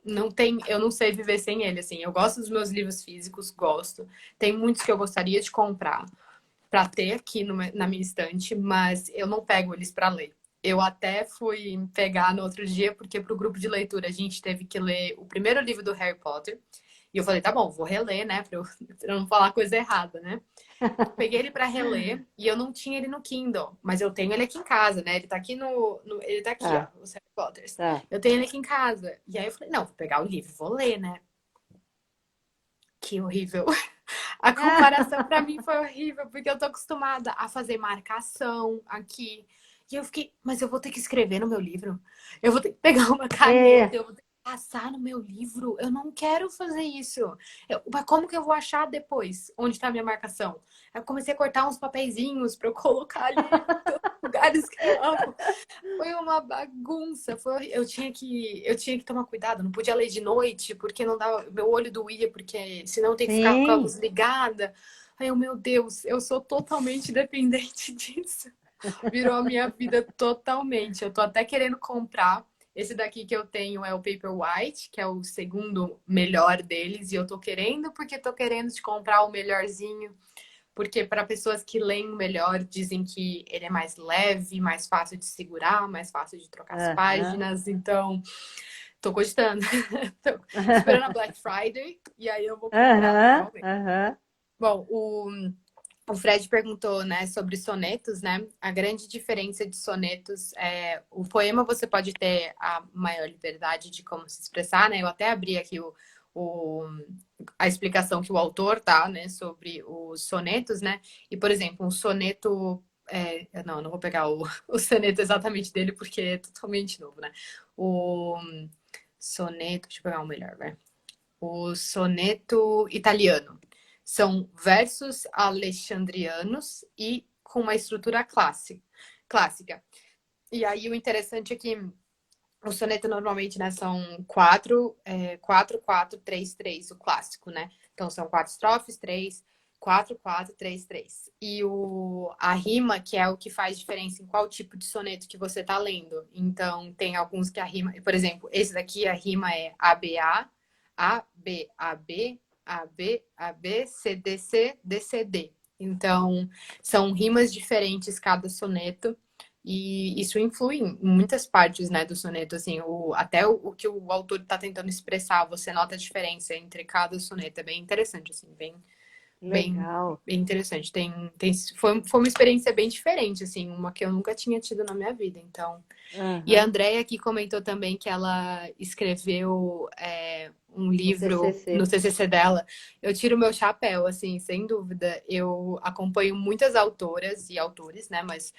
Não tem, eu não sei viver sem ele, assim. Eu gosto dos meus livros físicos, gosto. Tem muitos que eu gostaria de comprar para ter aqui na minha estante, mas eu não pego eles para ler. Eu até fui pegar no outro dia, porque para o grupo de leitura a gente teve que ler o primeiro livro do Harry Potter. E eu falei, tá bom, vou reler, né? Pra eu não falar coisa errada, né? Peguei ele para reler e eu não tinha ele no Kindle, mas eu tenho ele aqui em casa, né? Ele tá aqui ele tá aqui, ó, Tá, os Harry Potters. tá. Eu tenho ele aqui em casa. E aí eu falei, não, vou pegar o livro, vou ler, né? Que horrível. A comparação para mim foi horrível, porque eu tô acostumada a fazer marcação aqui. E eu fiquei, mas eu vou ter que escrever no meu livro. Eu vou ter que pegar uma caneta, É, eu vou ter que passar no meu livro. Eu não quero fazer isso. Mas como que eu vou achar depois onde tá a minha marcação? Eu comecei a cortar uns papeizinhos para eu colocar ali em todos os lugares que eu amo. Foi uma bagunça. Eu tinha que tomar cuidado. Não podia ler de noite, porque não dava. Meu olho doía, porque senão eu tenho que ficar com a sim. luz ligada. Aí eu, meu Deus, eu sou totalmente dependente disso. Virou a minha vida totalmente. Eu tô até querendo comprar. Esse daqui que eu tenho é o Paperwhite, que é o segundo melhor deles. E eu tô querendo, porque tô querendo te comprar o melhorzinho. Porque para pessoas que leem melhor, dizem que ele é mais leve, mais fácil de segurar, mais fácil de trocar as Aham. páginas. Então, Tô cogitando. Tô esperando a Black Friday e aí eu vou comprar, Aham, provavelmente. aham. Bom, o Fred perguntou, né, sobre sonetos, né? A grande diferença de sonetos é o poema você pode ter a maior liberdade de como se expressar, né? Eu até abri aqui o, a explicação que o autor tá, né, sobre os sonetos, né? E, por exemplo, um soneto não, eu não vou pegar o soneto exatamente dele porque é totalmente novo, né? O soneto, deixa eu pegar um melhor, vai. O soneto italiano. São versos alexandrianos e com uma estrutura clássica. E aí o interessante é que o soneto normalmente, né, são 4, 4, 4, 3, 3, o clássico, né? Então são 4 estrofes, 3, 4, 4, 3, 3. E a rima, que é o que faz diferença em qual tipo de soneto que você tá lendo. Então tem alguns que a rima, por exemplo, esse daqui a rima é ABA, AB, AB, AB, CD, D. Então são rimas diferentes cada soneto. E isso influi em muitas partes, né, do soneto, assim, até o que o autor está tentando expressar, você nota a diferença entre cada soneto, é bem interessante, assim, bem, Legal. bem interessante. Foi uma experiência bem diferente, assim, uma que eu nunca tinha tido na minha vida, então. E a Aham. Andrea aqui comentou também que ela escreveu um No livro no CCC. TCC dela. Eu tiro meu chapéu, assim, sem dúvida. Eu acompanho muitas autoras e autores, né, mas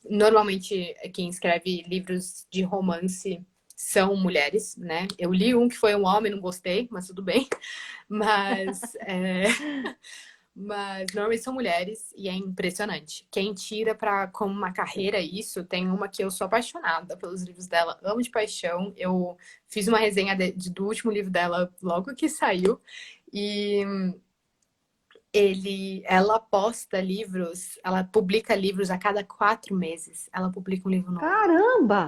normalmente quem escreve livros de romance são mulheres, né? Eu li um que foi um homem, não gostei, mas tudo bem. Mas, mas normalmente são mulheres e é impressionante. Quem tira para como uma carreira isso, tem uma que eu sou apaixonada pelos livros dela, amo de paixão. Eu fiz uma resenha do último livro dela logo que saiu e ela posta livros, ela publica livros a cada 4 meses. Ela publica um livro novo. Caramba!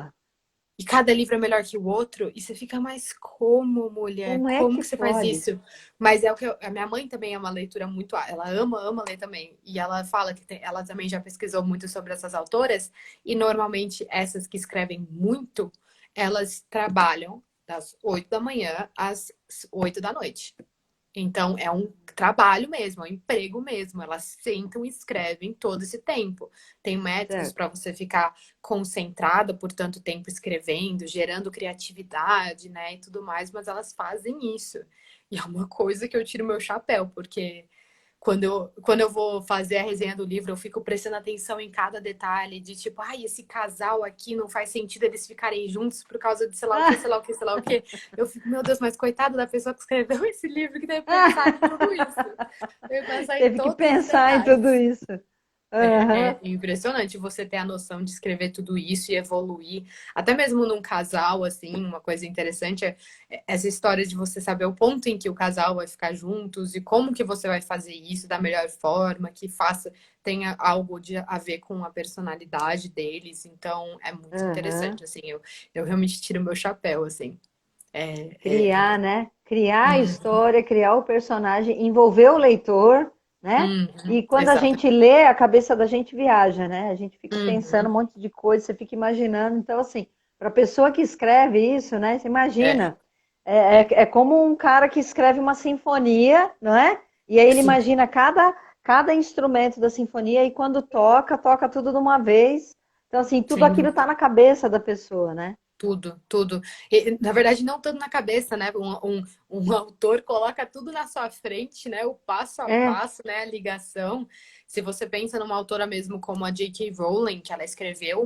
E cada livro é melhor que o outro, e você fica, mais como, mulher? Como é Como que que você faz pode? isso? Mas é o que a minha mãe também é uma leitura muito. Ela ama ler também. E ela fala que ela também já pesquisou muito sobre essas autoras, e normalmente essas que escrevem muito, elas trabalham das 8 da manhã às 8 da noite. Então, é um trabalho mesmo, é um emprego mesmo. Elas sentam e escrevem todo esse tempo. Tem métodos Certo. para você ficar concentrada por tanto tempo escrevendo, gerando criatividade, né, e tudo mais, mas elas fazem isso. E é uma coisa que eu tiro meu chapéu, porque quando eu vou fazer a resenha do livro, eu fico prestando atenção em cada detalhe, de tipo, ai, esse casal aqui não faz sentido eles ficarem juntos por causa de sei lá o que, sei lá o que, sei lá o que. Eu fico, meu Deus, mas coitada da pessoa que escreveu esse livro, que deve pensar em tudo isso. Deve pensar em Teve que todos os pensar em tudo detalhes. isso. É Aham. impressionante você ter a noção de escrever tudo isso e evoluir. Até mesmo num casal, assim, uma coisa interessante é essa história de você saber o ponto em que o casal vai ficar juntos e como que você vai fazer isso da melhor forma, que tenha algo a ver com a personalidade deles. Então, é muito Aham. interessante, assim, eu realmente tiro meu chapéu, assim. Criar, né? Criar a Hum, história, criar o personagem, envolver o leitor, né? E quando a exatamente. gente lê, a cabeça da gente viaja, né? A gente fica pensando um Uhum, monte de coisa, você fica imaginando. Então, assim, para a pessoa que escreve isso, né? Você é, imagina. é, É como um cara que escreve uma sinfonia, não é? E aí ele sim, imagina cada instrumento da sinfonia e quando toca, toca tudo de uma vez. Então, assim, tudo sem aquilo dúvida. está na cabeça da pessoa, né? Tudo, tudo. E, na verdade, não tanto na cabeça, né? Um autor coloca tudo na sua frente, né? O passo a É, passo, né? A ligação. Se você pensa numa autora mesmo como a J.K. Rowling, que ela escreveu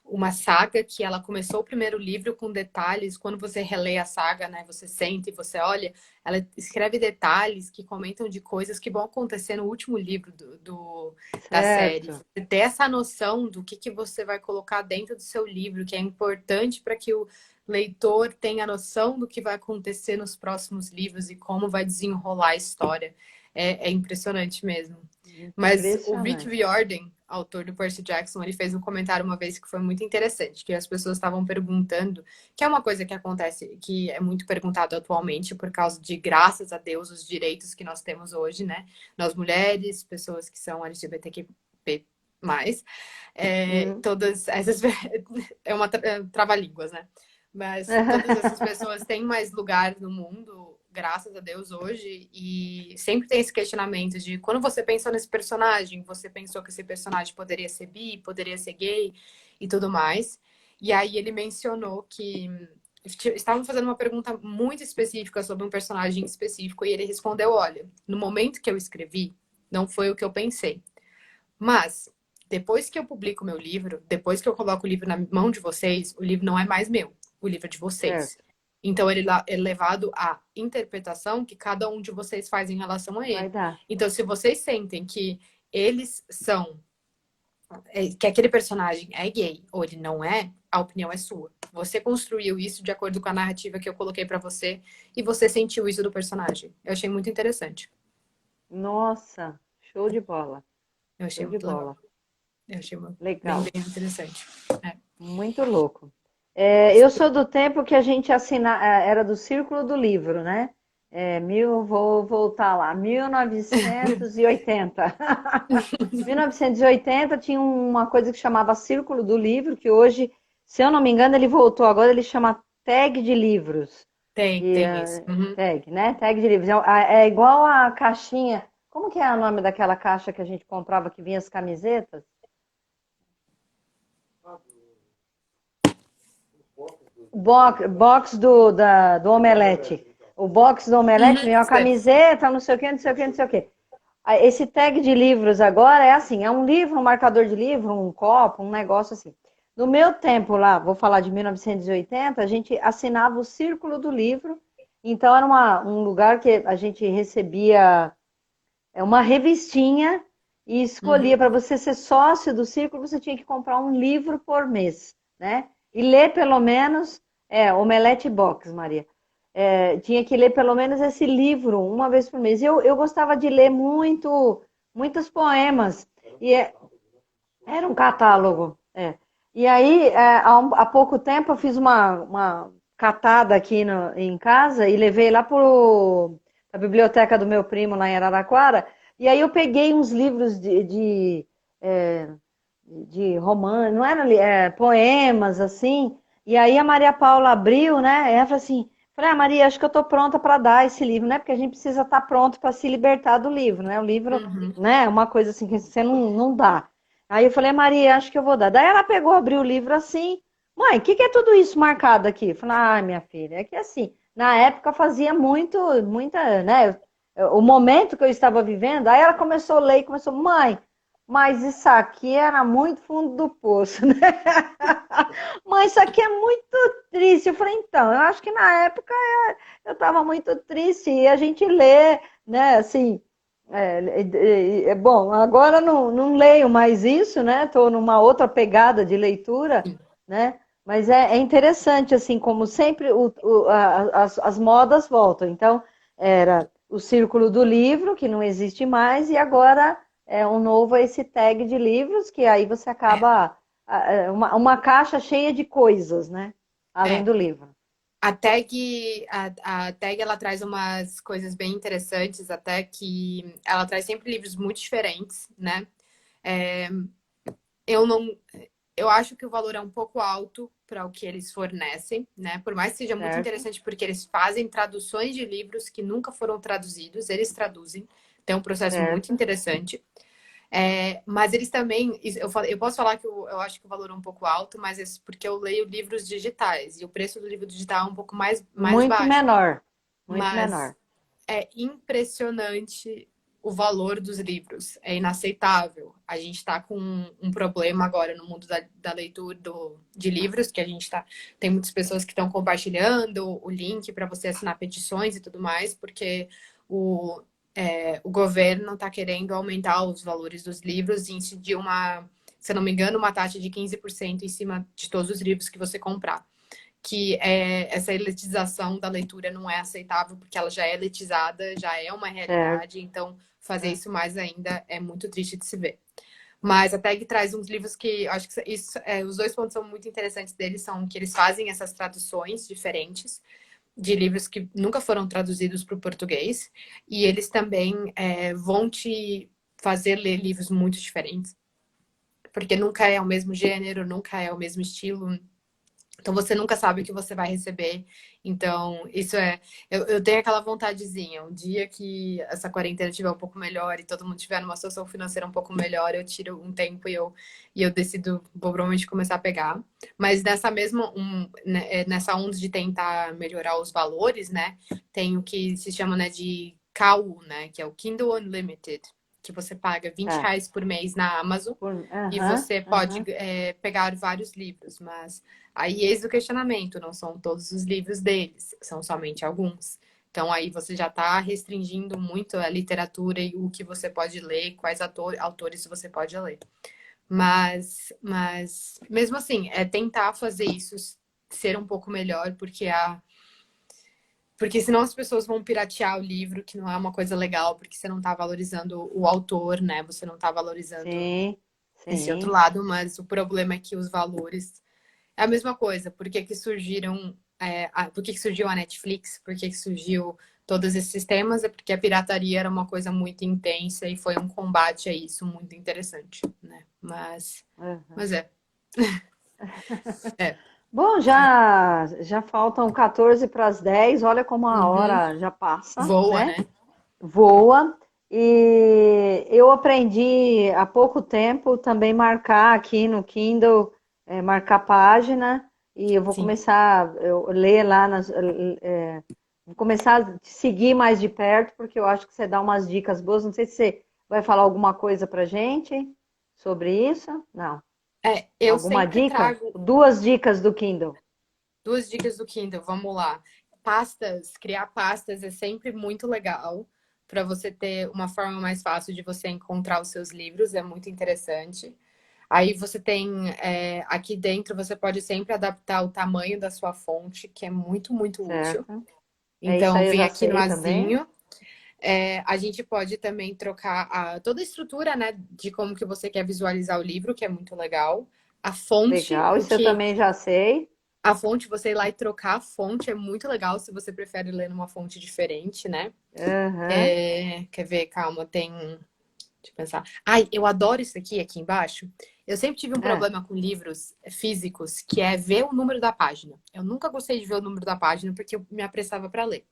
uma saga que ela começou o primeiro livro com detalhes. Quando você relê a saga, né? Você sente e você olha, ela escreve detalhes que comentam de coisas que vão acontecer no último livro da série. certo. Você ter essa noção do que você vai colocar dentro do seu livro, que é importante para que o leitor tenha noção do que vai acontecer nos próximos livros e como vai desenrolar a história. É impressionante mesmo. Mas o Vic Impressionante. Riordan, autor do Percy Jackson, ele fez um comentário uma vez que foi muito interessante, que as pessoas estavam perguntando, que é uma coisa que acontece, que é muito perguntado atualmente por causa de, graças a Deus, os direitos que nós temos hoje, né? Nós mulheres, pessoas que são LGBTQ+, Hum, todas essas... É uma trava-línguas, né? Mas todas essas pessoas têm mais lugar no mundo, graças a Deus, hoje. E sempre tem esse questionamento de quando você pensou nesse personagem, você pensou que esse personagem poderia ser bi, poderia ser gay e tudo mais. E aí ele mencionou que estavam fazendo uma pergunta muito específica sobre um personagem específico e ele respondeu: olha, no momento que eu escrevi, não foi o que eu pensei. Mas depois que eu publico meu livro, depois que eu coloco o livro na mão de vocês, o livro não é mais meu, o livro é de vocês. Certo. Então ele é levado à interpretação que cada um de vocês faz em relação a Vai ele. dar. Então, se vocês sentem que eles são, que aquele personagem é gay ou ele não é, a opinião é sua. Você construiu isso de acordo com a narrativa que eu coloquei pra você e você sentiu isso do personagem. Eu achei muito interessante. Nossa, show de bola. Eu achei Show de muito legal. bola. Eu achei bem, Legal. bem interessante. É. Muito louco. Eu sou do tempo que a gente era do Círculo do Livro, né? Vou voltar lá, 1980. 1980 tinha uma coisa que chamava Círculo do Livro, que hoje, se eu não me engano, ele voltou agora, ele chama Tag de Livros. Tem isso. Uhum. Tag, né? Tag de livros. É igual a caixinha. Como que é o nome daquela caixa que a gente comprava que vinha as camisetas? Box do Omelete. O box do Omelete vem uma Sei. camiseta, não sei o que, não sei o que, não sei o que. Esse tag de livros agora é assim, é um livro, um marcador de livro, um copo, um negócio assim. No meu tempo lá, vou falar de 1980, a gente assinava o Círculo do Livro, então era um lugar que a gente recebia uma revistinha e escolhia, Uhum. para você ser sócio do Círculo, você tinha que comprar um livro por mês, né? E ler pelo menos, Omelete Box, Maria. Tinha que ler pelo menos esse livro uma vez por mês. Eu gostava de ler muitos poemas. Era um catálogo. E aí, há pouco tempo, eu fiz uma catada aqui em casa e levei lá para a biblioteca do meu primo lá em Araraquara. E aí eu peguei uns livros de romance, não era poemas, assim. E aí a Maria Paula abriu, né? Ela falou assim, Maria, acho que eu estou pronta para dar esse livro, né? Porque a gente precisa estar pronto para se libertar do livro, né? O livro, Uhum. né? É uma coisa assim que você não dá. Aí eu falei, Maria, acho que eu vou dar. Daí ela pegou, abriu o livro assim, mãe, o que é tudo isso marcado aqui? Eu falei, minha filha, é que assim, na época fazia muita, né? O momento que eu estava vivendo, aí ela começou a ler e começou, mãe, mas isso aqui era muito fundo do poço, né? Mãe, isso aqui é muito triste. Eu falei, então, eu acho que na época eu estava muito triste e a gente lê, né, assim, bom, agora não leio mais isso, né? Estou numa outra pegada de leitura, né? Mas é interessante, assim, como sempre as modas voltam. Então, era o Círculo do Livro, que não existe mais, e agora um novo esse tag de livros, que aí você É, acaba uma caixa cheia de coisas, né? Além é. do livro. A tag ela traz umas coisas bem interessantes, até que ela traz sempre livros muito diferentes, né? É, eu não, eu acho que o valor é um pouco alto para o que eles fornecem, né? Por mais que seja muito Certo, interessante, porque eles fazem traduções de livros que nunca foram traduzidos, eles traduzem, tem um processo muito certo, interessante. Mas eles também, eu posso falar que eu acho que o valor é um pouco alto, mas é porque eu leio livros digitais e o preço do livro digital é um pouco mais muito baixo. menor, muito Mas menor. é impressionante o valor dos livros, é inaceitável. A gente está com um problema agora no mundo da leitura de livros, que a gente tem muitas pessoas que estão compartilhando o link para você assinar petições e tudo mais, porque o, o governo está querendo aumentar os valores dos livros e incidir se eu não me engano, uma taxa de 15% em cima de todos os livros que você comprar. Essa elitização da leitura não é aceitável, porque ela já é elitizada, já é uma Certo. realidade, então fazer isso mais ainda é muito triste de se ver. Mas a Tag traz uns livros que eu acho que os dois pontos são muito interessantes deles, são que eles fazem essas traduções diferentes de livros que nunca foram traduzidos para o português, e eles também vão te fazer ler livros muito diferentes, porque nunca é o mesmo gênero, nunca é o mesmo estilo. Então você nunca sabe o que você vai receber. Então, isso é. Eu tenho aquela vontadezinha. Um dia que essa quarentena estiver um pouco melhor e todo mundo tiver numa situação financeira um pouco melhor, eu tiro um tempo e eu decido, vou provavelmente começar a pegar. Mas nessa mesma, nessa onda de tentar melhorar os valores, né? Tem o que se chama, né, de KU, né? Que é o Kindle Unlimited, que você paga Tá. R$ 20 por mês na Amazon e Aham, você pode aham. pegar vários livros, mas aí eis o questionamento, não são todos os livros deles, são somente alguns. Então aí você já está restringindo muito a literatura e o que você pode ler, quais autores você pode ler. Mas mesmo assim, é tentar fazer isso ser um pouco melhor, porque senão as pessoas vão piratear o livro, que não é uma coisa legal, porque você não está valorizando o autor, né? Você não está valorizando Sim, esse outro sim. lado, mas o problema é que os valores é a mesma coisa. Por que que surgiram, por que que surgiu a Netflix? Por que que surgiu todos esses sistemas? É porque a pirataria era uma coisa muito intensa e foi um combate a isso muito interessante, né? Aham. Mas é. Bom, já faltam 14 para as 10. Olha como a Uhum. hora já passa, Voa, né? né? Voa. E eu aprendi há pouco tempo também marcar aqui no Kindle, marcar página, e eu vou Sim. começar a ler lá, vou começar a te seguir mais de perto, porque eu acho que você dá umas dicas boas. Não sei se você vai falar alguma coisa pra gente sobre isso. Não. Eu Alguma sempre dica? trago Duas dicas do Kindle. duas dicas do Kindle. Vamos lá. Pastas, criar pastas é sempre muito legal para você ter uma forma mais fácil de você encontrar os seus livros, é muito interessante. Aí você tem aqui dentro, você pode sempre adaptar o tamanho da sua fonte, que é muito, muito útil. Certo. É isso Então, aí, eu vem já aqui no sei também. azinho. A gente pode também trocar toda a estrutura, né, de como que você quer visualizar o livro, que é muito legal. A fonte, Legal, o isso eu que também já sei. a fonte, você ir lá e trocar a fonte é muito legal se você prefere ler numa fonte diferente, né? Aham. Quer ver? Calma, tem. Deixa eu pensar. Ai, eu adoro isso aqui embaixo. Eu sempre tive um É. problema com livros físicos, que é ver o número da página. Eu nunca gostei de ver o número da página porque eu me apressava para ler.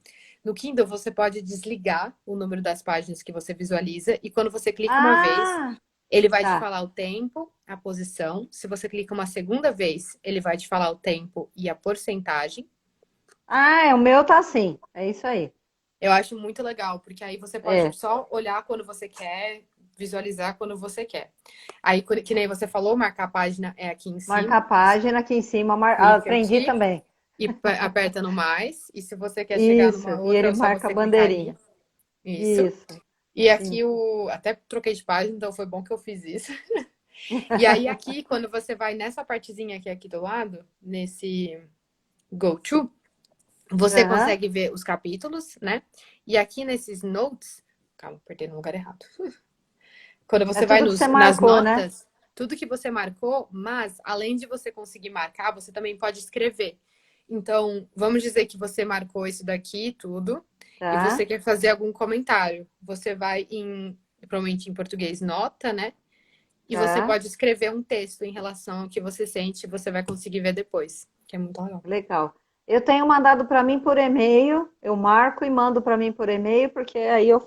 No Kindle, você pode desligar o número das páginas que você visualiza e quando você clica uma vez, Ah, ele vai te tá. falar o tempo, a posição. Se você clica uma segunda vez, ele vai te falar o tempo e a porcentagem. Ah, o meu tá assim. É isso aí. Eu acho muito legal, porque aí você pode É. só olhar quando você quer, visualizar quando você quer. Aí, que nem você falou, marcar a página é aqui em Marcar a cima. Você página aqui em cima. clica Aprendi aqui também. e aperta no mais. E se você quer chegar Isso. numa E outra, ele é só marca a você clicar aí. bandeirinha. Isso. Isso. E Sim. aqui até troquei de página, então foi bom que eu fiz isso. E aí aqui, quando você vai nessa partezinha que é aqui do lado, nesse Go To, você Aham. consegue ver os capítulos, né? E aqui nesses notes, calma, apertei no lugar errado. Quando É você vai tudo que você nas marcou, né? notas, tudo que você marcou, mas além de você conseguir marcar, você também pode escrever. Então, vamos dizer que você marcou isso daqui, tudo, e você Tá. quer fazer algum comentário. Você vai provavelmente em português, nota, né? E você Tá. pode escrever um texto em relação ao que você sente, você vai conseguir ver depois, que é muito legal. Legal. Eu tenho mandado para mim por e-mail, eu marco e mando para mim por e-mail, porque aí eu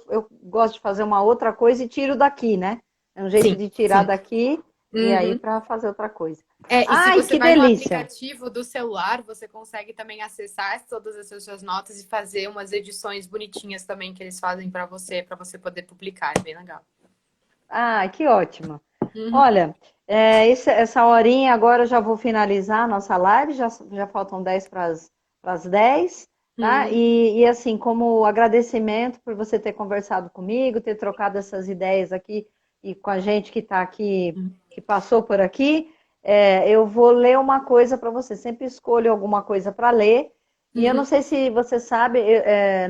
gosto de fazer uma outra coisa e tiro daqui, né? É um jeito Sim, de tirar sim. daqui e aí Uhum. para fazer outra coisa. E se Ai, você que vai no delícia! aplicativo do celular, você consegue também acessar todas essas suas notas e fazer umas edições bonitinhas também que eles fazem para você poder publicar. É bem legal. Ah, que ótimo. Uhum, Olha, essa horinha agora eu já vou finalizar a nossa live, já faltam 10 para as 10, tá? uhum, E assim, como agradecimento por você ter conversado comigo, ter trocado essas ideias aqui e com a gente que está aqui, que passou por aqui, eu vou ler uma coisa para você. Sempre escolho alguma coisa para ler. E eu não uhum. sei se você sabe,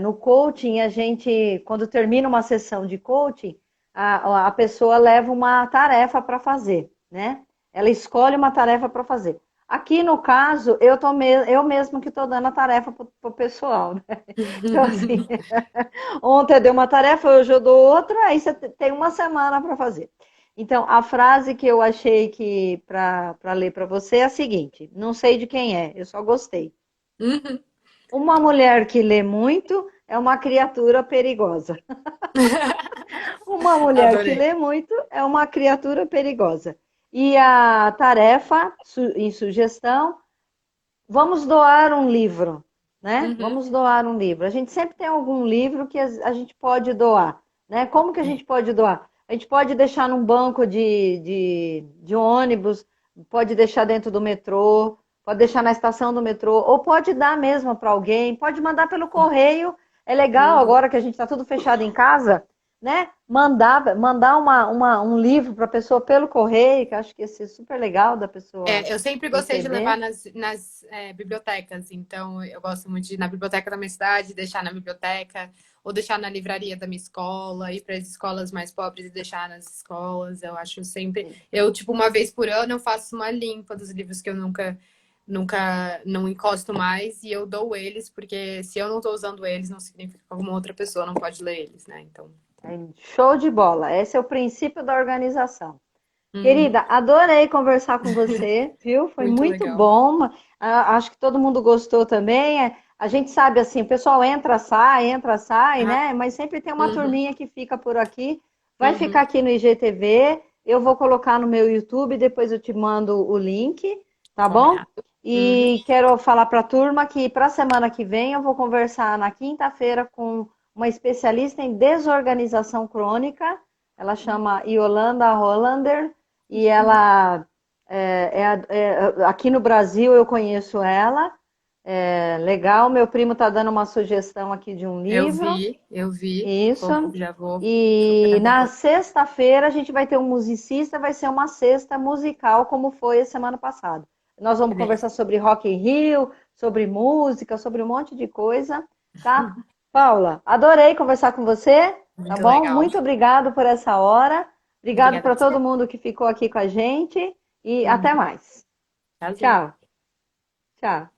no coaching, a gente, quando termina uma sessão de coaching, a pessoa leva uma tarefa para fazer, né? Ela escolhe uma tarefa para fazer. Aqui no caso, eu mesmo que estou dando a tarefa para o pessoal, né? Então, assim, ontem eu dei uma tarefa, hoje eu dou outra, aí você tem uma semana para fazer. Então, a frase que eu achei que para ler para você é a seguinte: não sei de quem é, eu só gostei. Uhum. Uma mulher que lê muito é uma criatura perigosa. Uma mulher que Adorei. lê muito é uma criatura perigosa. E a tarefa em sugestão, vamos doar um livro, né? Uhum. Vamos doar um livro. A gente sempre tem algum livro que a gente pode doar, né? Como que a É. gente pode doar? A gente pode deixar num banco de ônibus, pode deixar dentro do metrô, pode deixar na estação do metrô, ou pode dar mesmo para alguém, pode mandar pelo correio. É legal Uhum. agora que a gente está tudo fechado em casa, né? Mandar um livro para a pessoa pelo correio, que eu acho que ia ser super legal da pessoa Eu sempre gostei de levar receber. nas bibliotecas, então eu gosto muito de ir na biblioteca da minha cidade, deixar na biblioteca, ou deixar na livraria da minha escola, ir para as escolas mais pobres e deixar nas escolas. Eu acho sempre. Eu, tipo, uma vez por ano, eu faço uma limpa dos livros que eu nunca não encosto mais e eu dou eles, porque se eu não estou usando eles, não significa que alguma outra pessoa não pode ler eles, né? Então. Show de bola. Esse é o princípio da organização. Uhum. Querida, adorei conversar com você, viu? Foi Muito muito legal. bom. Acho que todo mundo gostou também. A gente sabe assim, o pessoal entra, sai, Ah, né? Mas sempre tem uma uhum, turminha que fica por aqui. Vai uhum. ficar aqui no IGTV. Eu vou colocar no meu YouTube, depois eu te mando o link, tá bom? Combinado. Uhum. E quero falar para a turma que para a semana que vem eu vou conversar na quinta-feira com uma especialista em desorganização crônica. Ela chama Yolanda Hollander e ela aqui no Brasil eu conheço ela. É legal, meu primo está dando uma sugestão aqui de um livro. Eu vi. Isso. Já vou E procurar na depois. sexta-feira a gente vai ter um musicista, vai ser uma sexta musical, como foi a semana passada. Nós Que vamos delícia. conversar sobre Rock in Rio, sobre música, sobre um monte de coisa, tá? Paula, adorei conversar com você, tá Muito bom? legal. Muito obrigado por essa hora. Obrigado Obrigada a para todo você. mundo que ficou aqui com a gente e até Uhum. mais. Tchauzinho. Tchau, tchau.